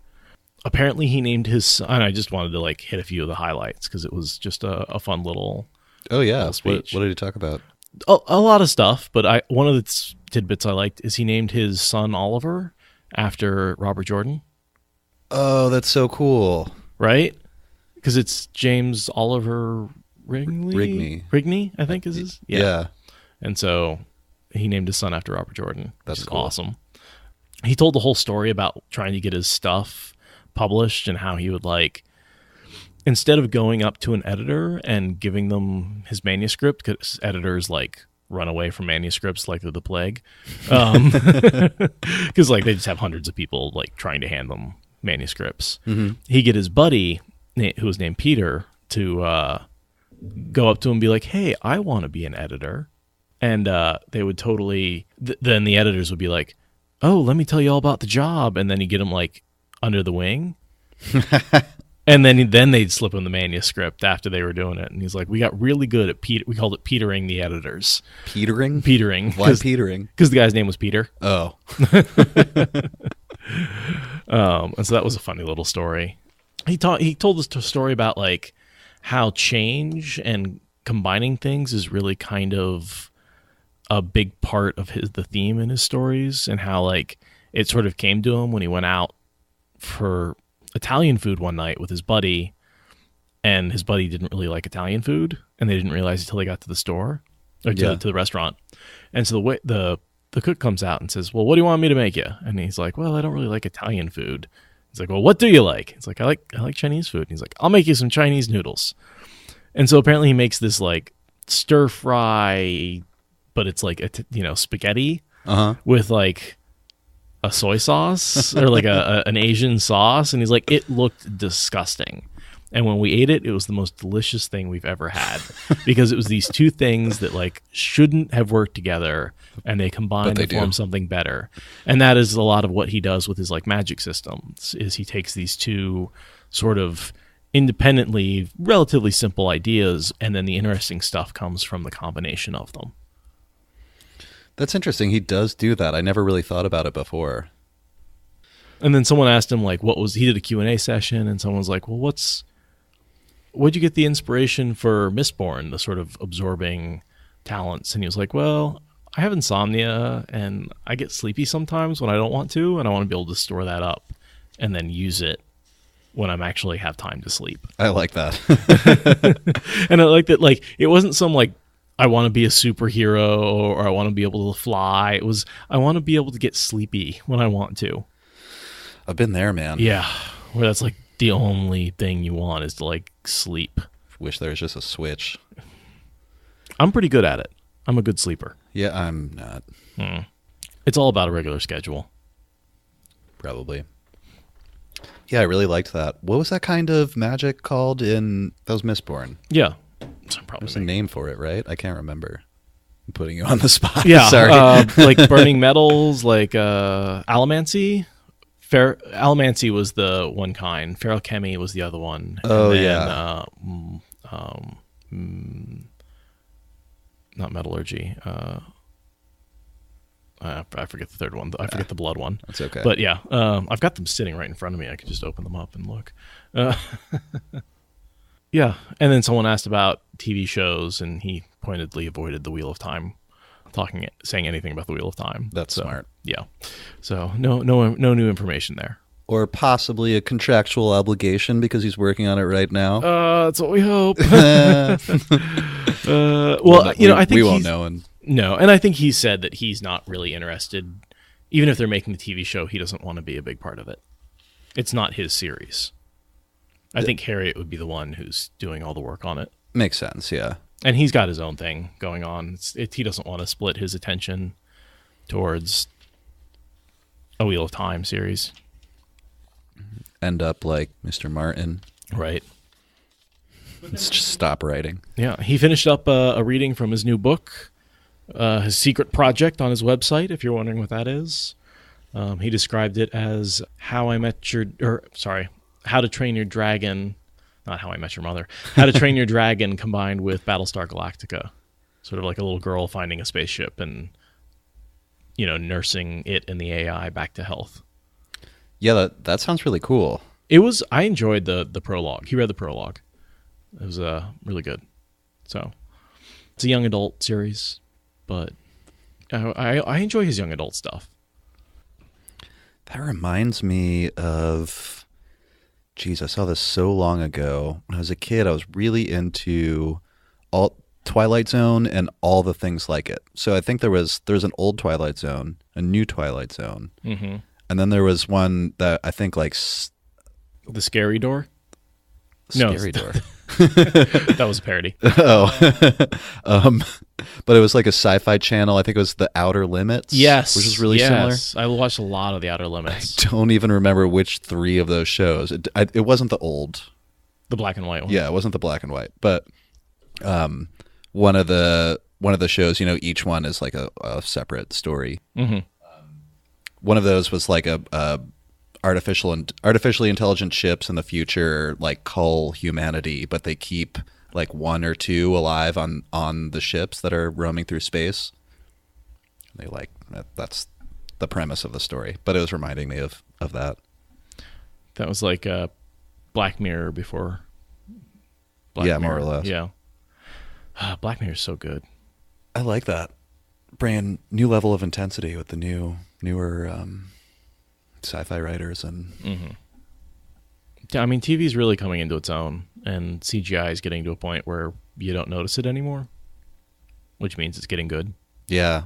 Apparently, he named his son. I just wanted to like hit a few of the highlights because it was just a fun little speech. What did he talk about? A lot of stuff, but one of the tidbits I liked is he named his son Oliver after Robert Jordan. Oh, that's so cool. Right? Because it's James Oliver Rigney, I think is his. Yeah. And so he named his son after Robert Jordan. That's cool. Awesome. He told the whole story about trying to get his stuff published and how he would instead of going up to an editor and giving them his manuscript, because editors run away from manuscripts like they're the plague, because they just have hundreds of people trying to hand them manuscripts. Mm-hmm. He'd get his buddy, who was named Peter, to go up to him and be like, hey, I want to be an editor. And they would totally... then the editors would be like, oh, let me tell you all about the job. And then you get them like under the wing. And then they'd slip him the manuscript after they were doing it. And he's like, we got really good at we called it petering the editors. Petering? Petering. Why petering? Because the guy's name was Peter. Oh. And so that was a funny little story. He told us a story about like how change and combining things is really kind of a big part of the theme in his stories, and how like it sort of came to him when he went out for Italian food one night with his buddy, and his buddy didn't really like Italian food, and they didn't realize until they got to the store or to the restaurant. And so the cook comes out and says, well, what do you want me to make you? And he's like, well, I don't really like Italian food. He's like, well, what do you like? He's like, I like Chinese food. And he's like, I'll make you some Chinese noodles. And so apparently he makes this like stir fry, but it's like spaghetti with like a soy sauce or like an Asian sauce. And he's like, it looked disgusting. And when we ate it, it was the most delicious thing we've ever had, because it was these two things that like shouldn't have worked together, and they combined to form something better. And that is a lot of what he does with his like magic systems, is he takes these two sort of independently relatively simple ideas, and then the interesting stuff comes from the combination of them. That's interesting. He does do that. I never really thought about it before. And then someone asked him like, he did a Q&A session, and someone was like, well, where'd you get the inspiration for Mistborn, the sort of absorbing talents? And he was like, well, I have insomnia and I get sleepy sometimes when I don't want to, and I want to be able to store that up and then use it when I'm actually have time to sleep. I like that. And I like that, like, it wasn't some like, I want to be a superhero or I want to be able to fly. It was, I want to be able to get sleepy when I want to. I've been there, man. Yeah. Where that's like the only thing you want is to like sleep. Wish there was just a switch. I'm pretty good at it. I'm a good sleeper. Yeah, I'm not. It's all about a regular schedule. Probably. Yeah, I really liked that. What was that kind of magic called in... That was Mistborn. Yeah. There's a name for it, right? I can't remember. I'm putting you on the spot. Yeah. Sorry. Like burning metals, like allomancy. Allomancy was the one kind. Ferochemy was the other one. Oh, and then, yeah. Not metallurgy. I forget the third one. I forget the blood one. That's okay. But yeah, I've got them sitting right in front of me. I could just open them up and look. Yeah, and then someone asked about TV shows, and he pointedly avoided the Wheel of Time, saying anything about the Wheel of Time. That's smart. Yeah, so no new information there. Or possibly a contractual obligation because he's working on it right now. That's what we hope. Well, I think we won't know. No, and I think he said that he's not really interested. Even if they're making the TV show, he doesn't want to be a big part of it. It's not his series. I think Harriet would be the one who's doing all the work on it. Makes sense, yeah. And he's got his own thing going on. He doesn't want to split his attention towards a Wheel of Time series. End up like Mr. Martin. Right. Let's just stop writing. Yeah, he finished up a reading from his new book, his secret project on his website, if you're wondering what that is. He described it as How to Train Your Dragon, not How I Met Your Mother, How to Train Your Dragon combined with Battlestar Galactica. Sort of like a little girl finding a spaceship and, nursing it and the AI back to health. Yeah, that sounds really cool. I enjoyed the prologue. He read the prologue. It was really good. So it's a young adult series, but I enjoy his young adult stuff. That reminds me of... Geez, I saw this so long ago. When I was a kid, I was really into all Twilight Zone and all the things like it. So I think there's an old Twilight Zone, a new Twilight Zone. Mm-hmm. And then there was one that I think like... The Scary Door? Scary Door. That was a parody. Oh. But it was like a sci-fi channel. I think it was The Outer Limits. Yes. Which is really similar. I watched a lot of The Outer Limits. I don't even remember which three of those shows. It wasn't the old. The black and white one. Yeah, it wasn't the black and white. But one of the one of the shows, each one is like a separate story. Mm-hmm. One of those was like a artificially intelligent ships in the future like cull humanity, but they keep like one or two alive on the ships that are roaming through space. They that's the premise of the story, but it was reminding me of that. That was like Black Mirror before. Black Mirror. More or less. Yeah. Black Mirror is so good. I like that. Brand new level of intensity with the newer sci-fi writers and. Mm-hmm. Yeah, I mean, TV is really coming into its own, and CGI is getting to a point where you don't notice it anymore, which means it's getting good. Yeah.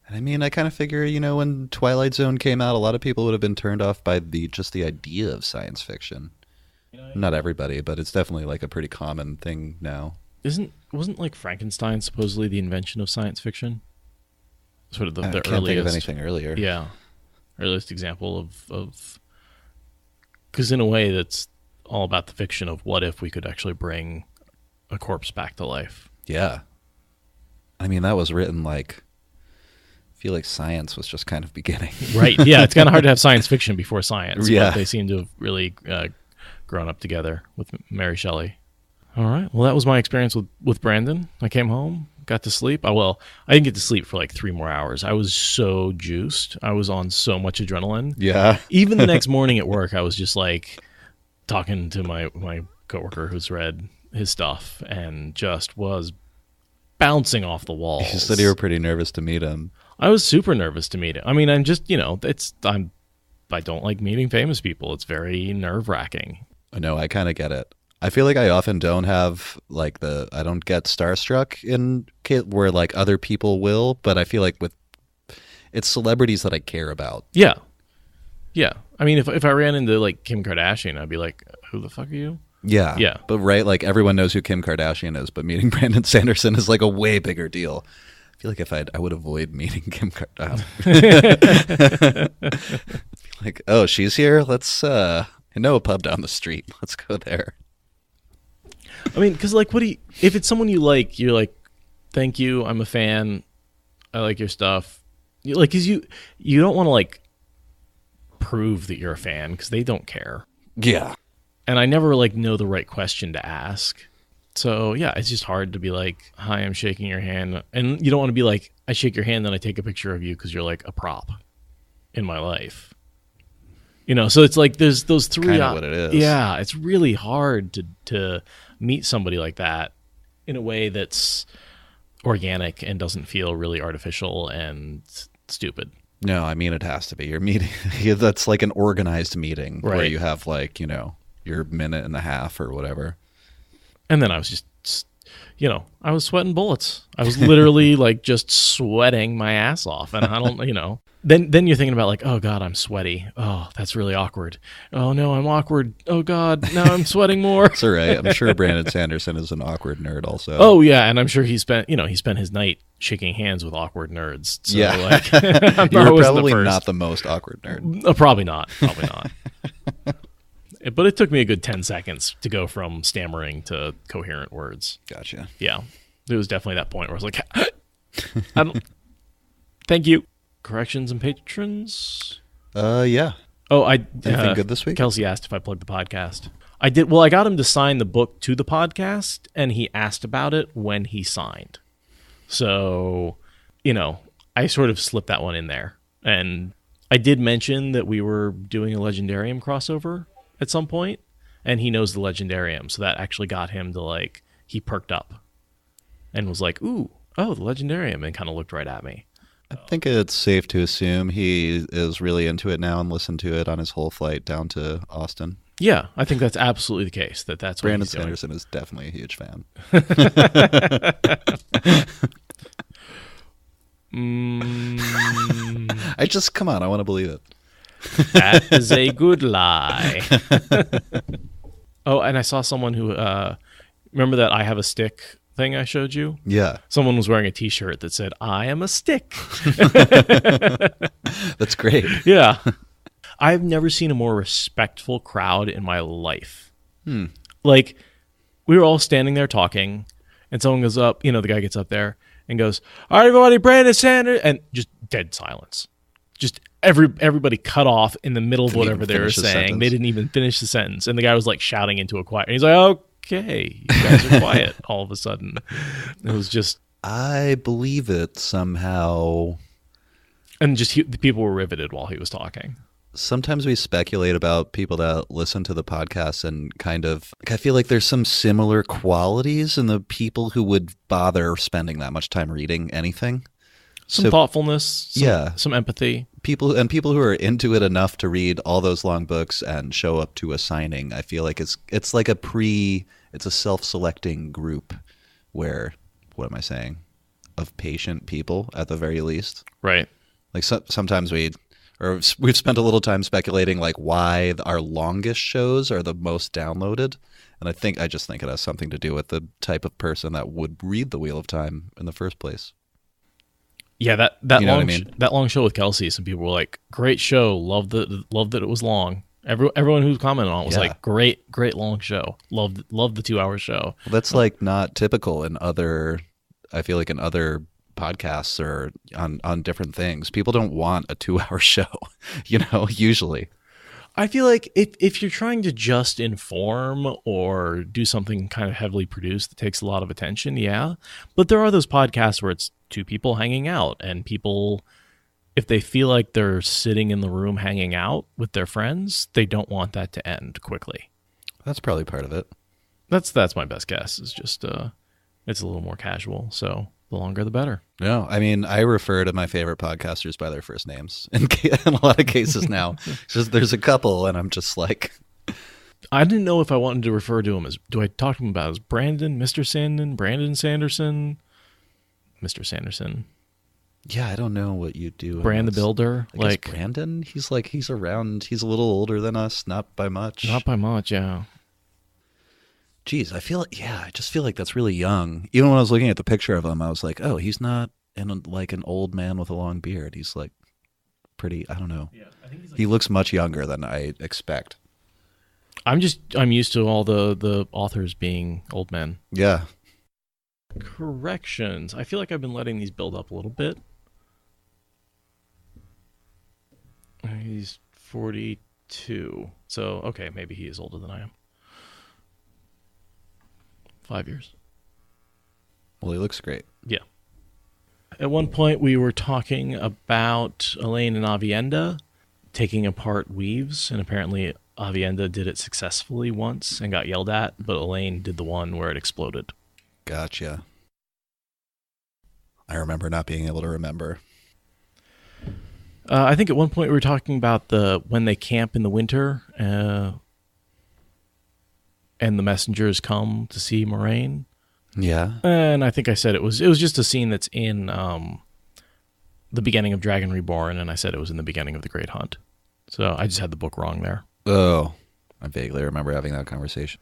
And I mean, I kind of figure, when Twilight Zone came out, a lot of people would have been turned off by just the idea of science fiction. Not everybody, but it's definitely like a pretty common thing now. Wasn't like Frankenstein supposedly the invention of science fiction? Sort of the can't earliest. Think of anything earlier. Yeah, earliest example of. Because in a way, that's all about the fiction of what if we could actually bring a corpse back to life. Yeah. I mean, that was written like. I feel like science was just kind of beginning. Right. Yeah, it's kind of hard to have science fiction before science. Yeah. But they seem to have really grown up together with Mary Shelley. All right. Well, that was my experience with Brandon. I came home, got to sleep. I didn't get to sleep for like 3 more hours. I was so juiced. I was on so much adrenaline. Yeah. Even the next morning at work, I was just like talking to my coworker who's read his stuff and just was bouncing off the walls. You said you were pretty nervous to meet him. I was super nervous to meet him. I mean, I'm just, I don't like meeting famous people. It's very nerve-wracking. No, I kind of get it. I feel like I often don't have like I don't get starstruck in where like other people will, but I feel like it's celebrities that I care about. Yeah. Yeah. I mean, if I ran into like Kim Kardashian, I'd be like, who the fuck are you? Yeah. Yeah. But right, like everyone knows who Kim Kardashian is, but meeting Brandon Sanderson is like a way bigger deal. I feel like if I would avoid meeting Kim Kardashian. Like, oh, she's here? Let's, I know a pub down the street. Let's go there. I mean, because like, if it's someone you like, you're like, thank you, I'm a fan, I like your stuff. Because you don't want to like prove that you're a fan because they don't care. Yeah. And I never like know the right question to ask. So yeah, it's just hard to be like, hi, I'm shaking your hand. And you don't want to be like, I shake your hand, then I take a picture of you because you're like a prop in my life. So it's like there's those three. Kind of what it is. Yeah, it's really hard to meet somebody like that in a way that's organic and doesn't feel really artificial and stupid. No, I mean, it has to be. You're meeting. That's like an organized meeting where you have like, your minute and a half or whatever. And then I was just, I was sweating bullets. I was literally like just sweating my ass off. And I don't, Then you're thinking about like, oh God, I'm sweaty. Oh, that's really awkward. Oh no, I'm awkward. Oh God, now I'm sweating more. It's all right. I'm sure Brandon Sanderson is an awkward nerd also. Oh yeah, and I'm sure he spent his night shaking hands with awkward nerds. So, yeah. Like, You're probably not the most awkward nerd. Probably not. But it took me a good 10 seconds to go from stammering to coherent words. Gotcha. Yeah. It was definitely that point where I was like, thank you. Corrections and patrons? Yeah. Oh, anything good this week? Kelsey asked if I plugged the podcast. I did. Well, I got him to sign the book to the podcast, and he asked about it when he signed. So, I sort of slipped that one in there. And I did mention that we were doing a Legendarium crossover at some point, and he knows the Legendarium, so that actually got him to he perked up and was like, ooh, oh, the Legendarium, and kind of looked right at me. I think it's safe to assume he is really into it now and listened to it on his whole flight down to Austin. Yeah, I think that's absolutely the case. That's what Brandon he's doing. Sanderson is definitely a huge fan. Come on, I want to believe it. That is a good lie. Oh, and I saw someone who, remember that I have a stick thing I showed you? Yeah. Someone was wearing a t-shirt that said, I am a stick. That's great. Yeah. I've never seen a more respectful crowd in my life. Hmm. Like, we were all standing there talking, and someone goes up, the guy gets up there, and goes, "All right, everybody, Brandon Sanders," and just dead silence. Just everybody cut off in the middle of whatever they were saying. They didn't even finish the sentence, and the guy was like shouting into a choir. And he's like, "Okay, you guys are quiet." All of a sudden, it was just. I believe it somehow. And just the people were riveted while he was talking. Sometimes we speculate about people that listen to the podcast and kind of, I feel like there's some similar qualities in the people who would bother spending that much time reading anything. Some thoughtfulness, some empathy. People who are into it enough to read all those long books and show up to a signing, I feel like it's like it's a self-selecting group where, what am I saying, of patient people at the very least. Right. Like sometimes we've spent a little time speculating like why our longest shows are the most downloaded. And I just think it has something to do with the type of person that would read The Wheel of Time in the first place. Yeah, that you know long what I mean? That long show with Kelsey, some people were like, "Great show, loved that it was long." Everyone who commented on it was like, "Great long show, loved the 2-hour show." Well, that's like not typical in other. I feel like in other podcasts or on different things, people don't want a 2-hour show, usually. I feel like if you're trying to just inform or do something kind of heavily produced that takes a lot of attention, yeah. But there are those podcasts where it's two people hanging out, and people, if they feel like they're sitting in the room hanging out with their friends, they don't want that to end quickly. That's probably part of it. That's my best guess. It's just it's a little more casual, so the longer the better. No, I mean, I refer to my favorite podcasters by their first names in a lot of cases now. Just there's a couple, and I'm just like, I didn't know if I wanted to refer to him as. Do I talk to him about as Brandon, Mr. Sandon, Brandon Sanderson, Mr. Sanderson? Yeah, I don't know what you do. Brand the Builder, like Brandon. He's around. He's a little older than us, not by much. Not by much, yeah. Geez, I just feel like that's really young. Even when I was looking at the picture of him, I was like, oh, he's not like an old man with a long beard. He's like pretty, I don't know. Yeah, I think he looks much younger than I expect. I'm used to all the authors being old men. Yeah. Corrections. I feel like I've been letting these build up a little bit. He's 42. So, okay, maybe he is older than I am. 5 years. Well, he looks great. Yeah. At one point, we were talking about Elaine and Avienda taking apart weaves, and apparently Avienda did it successfully once and got yelled at, but Elaine did the one where it exploded. Gotcha. I remember not being able to remember. I think at one point we were talking about when they camp in the winter, and the messengers come to see Moiraine. Yeah. And I think I said it was just a scene that's in the beginning of Dragon Reborn, and I said it was in the beginning of The Great Hunt. So I just had the book wrong there. Oh, I vaguely remember having that conversation.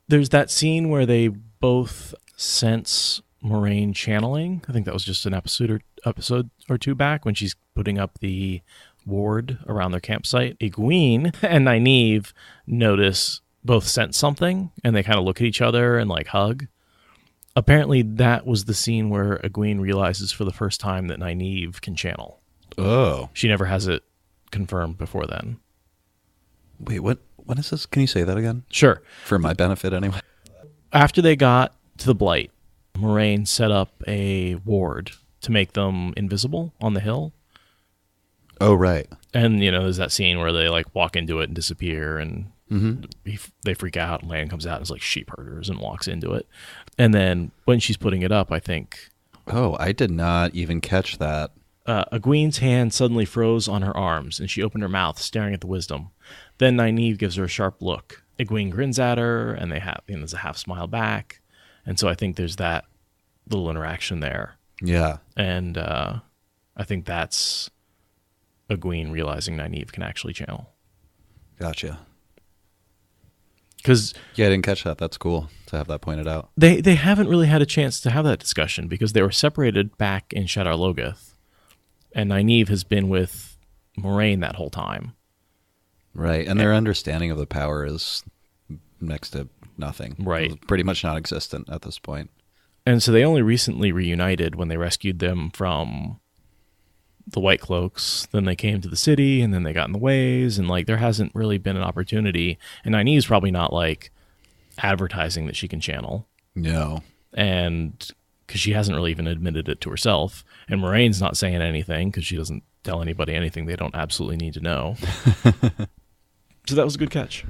There's that scene where they both sense Moiraine channeling. I think that was just an episode or two back when she's putting up the ward around their campsite. Egwene and Nynaeve both sense something, and they kind of look at each other and like hug. Apparently that was the scene where Egwene realizes for the first time that Nynaeve can channel. Oh. She never has it confirmed before then. Wait, when is this? Can you say that again? Sure. For my benefit anyway. After they got to the Blight, Moiraine set up a ward to make them invisible on the hill. Oh, right. And, there's that scene where they like walk into it and disappear, and they freak out, and Lan comes out as like sheep herders and walks into it. And then when she's putting it up, I think... Oh, I did not even catch that. Egwene's hand suddenly froze on her arms, and she opened her mouth, staring at the wisdom. Then Nynaeve gives her a sharp look. Egwene grins at her, and there's a half smile back. And so I think there's that little interaction there. Yeah. And I think that's Egwene realizing Nynaeve can actually channel. Gotcha. Because I didn't catch that. That's cool to have that pointed out. They haven't really had a chance to have that discussion because they were separated back in Shadar Logoth, and Nynaeve has been with Moiraine that whole time. Right, and their understanding of the power is next to nothing. Right. It's pretty much non-existent at this point. And so they only recently reunited when they rescued them from the White Cloaks. Then they came to the city, and then they got in the ways, and like there hasn't really been an opportunity. And Nynaeve's probably not like advertising that she can channel. No. And because she hasn't really even admitted it to herself. And Moiraine's not saying anything because she doesn't tell anybody anything they don't absolutely need to know. So that was a good catch.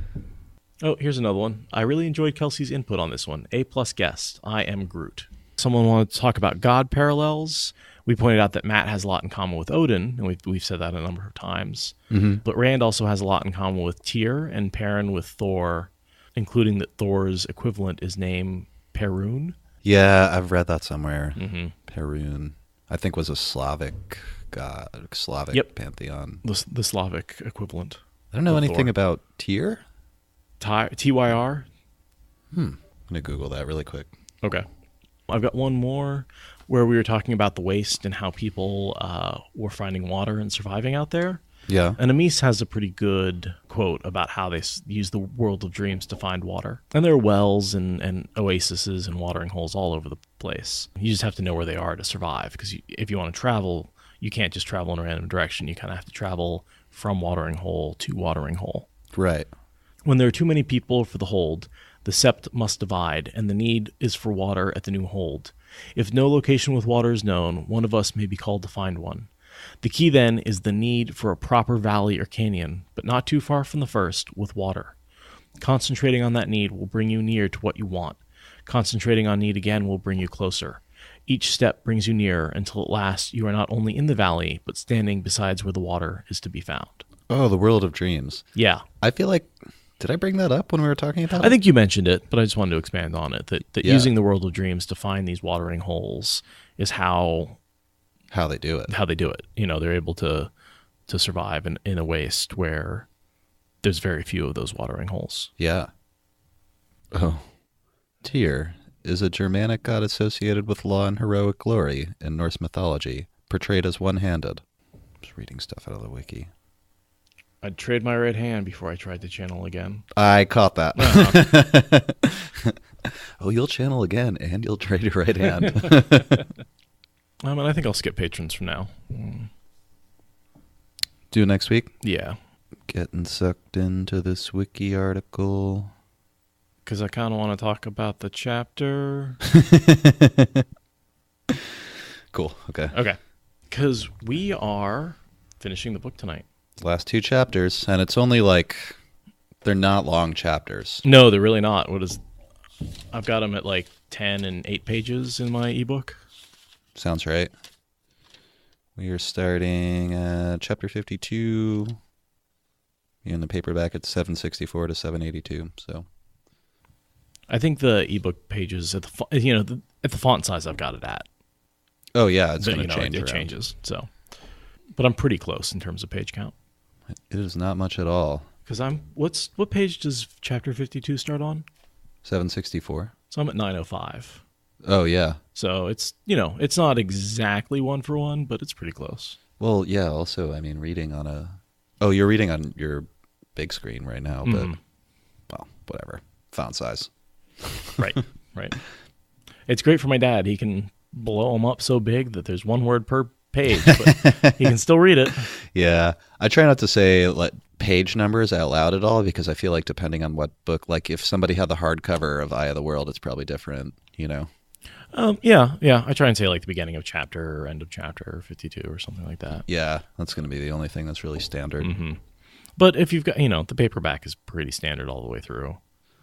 Oh, here's another one. I really enjoyed Kelsey's input on this one. A+ guest. I am Groot. Someone wanted to talk about God parallels. We pointed out that Matt has a lot in common with Odin, and we've said that a number of times. Mm-hmm. But Rand also has a lot in common with Tyr and Perrin with Thor, including that Thor's equivalent is named Perun. Yeah, I've read that somewhere. Mm-hmm. Perun, I think, was a Slavic god, pantheon. The Slavic equivalent. I don't know anything about Tyr. Tyr? I'm going to Google that really quick. Okay. I've got one more where we were talking about the waste and how people were finding water and surviving out there. Yeah. And Amis has a pretty good quote about how they use the world of dreams to find water. And there are wells and oases and watering holes all over the place. You just have to know where they are to survive, because if you want to travel, you can't just travel in a random direction. You kind of have to travel from watering hole to watering hole. Right. When there are too many people for the hold, the sept must divide, and the need is for water at the new hold. If no location with water is known, one of us may be called to find one. The key then is the need for a proper valley or canyon, but not too far from the first, with water. Concentrating on that need will bring you near to what you want. Concentrating on need again will bring you closer. Each step brings you nearer until at last you are not only in the valley, but standing beside where the water is to be found. Oh, the world of dreams. Yeah. I feel like, did I bring that up when we were talking about it? I think you mentioned it, but I just wanted to expand on it, that using the world of dreams to find these watering holes is how they do it. How they do it. You know, they're able to survive in a waste where there's very few of those watering holes. Yeah. Oh. Tyr is a Germanic god associated with law and heroic glory in Norse mythology, portrayed as one-handed. Just reading stuff out of the wiki. I'd trade my right hand before I tried to channel again. I caught that. Oh, you'll channel again, and you'll trade your right hand. I think I'll skip patrons from now. Do it next week? Yeah. Getting sucked into this wiki article. Because I kind of want to talk about the chapter. Cool. Okay. Okay. Because we are finishing the book tonight. Last 2 chapters, and it's only like, they're not long chapters. No, they're really not. I've got them at like 10 and 8 pages in my ebook. Sounds right. We are starting at chapter 52. In the paperback, it's 764 to 782. So, I think the ebook pages at the at the font size I've got it at. Oh yeah, it's going to change. It changes. So, but I'm pretty close in terms of page count. It is not much at all. Because what page does chapter 52 start on? 764. So I'm at 905. Oh yeah. So it's it's not exactly 1 for 1, but it's pretty close. Well, yeah. Also, I mean, reading on you're reading on your big screen right now, but well, whatever. Font size. Right. It's great for my dad. He can blow them up so big that there's 1 word per page, but he can still read it. Yeah. I try not to say page numbers out loud at all, because I feel like depending on what book, like if somebody had the hardcover of Eye of the World, it's probably different, Yeah. I try and say like the beginning of chapter or end of chapter 52 or something like that. Yeah, that's going to be the only thing that's really standard. Mm-hmm. But if you've got, the paperback is pretty standard all the way through,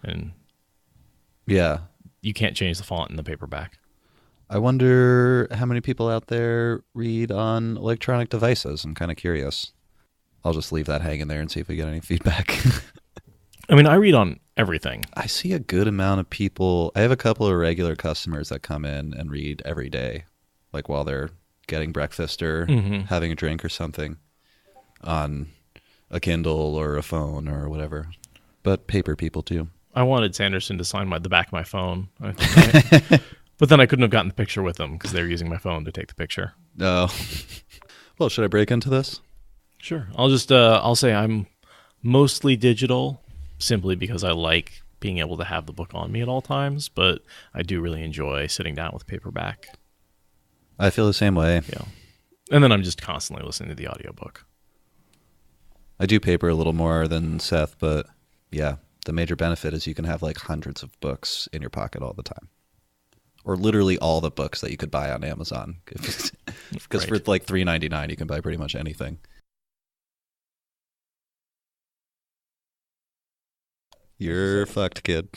and yeah, you can't change the font in the paperback. I wonder how many people out there read on electronic devices. I'm kind of curious. I'll just leave that hanging there and see if we get any feedback. I mean, I read on everything. I see a good amount of people. I have a couple of regular customers that come in and read every day, like while they're getting breakfast or having a drink or something, on a Kindle or a phone or whatever. But paper people too. I wanted Sanderson to sign the back of my phone. But then I couldn't have gotten the picture with them because they were using my phone to take the picture. Oh. Well, should I break into this? Sure. I'll just I'll say I'm mostly digital, simply because I like being able to have the book on me at all times, but I do really enjoy sitting down with paperback. I feel the same way. Yeah. And then I'm just constantly listening to the audiobook. I do paper a little more than Seth, but yeah, the major benefit is you can have like hundreds of books in your pocket all the time. Or literally all the books that you could buy on Amazon. Because for like $3.99 you can buy pretty much anything. You're fucked, kid.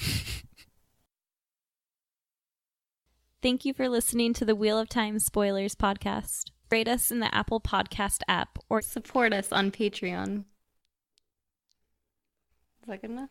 Thank you for listening to the Wheel of Time Spoilers podcast. Rate us in the Apple Podcast app or support us on Patreon. Is that good enough?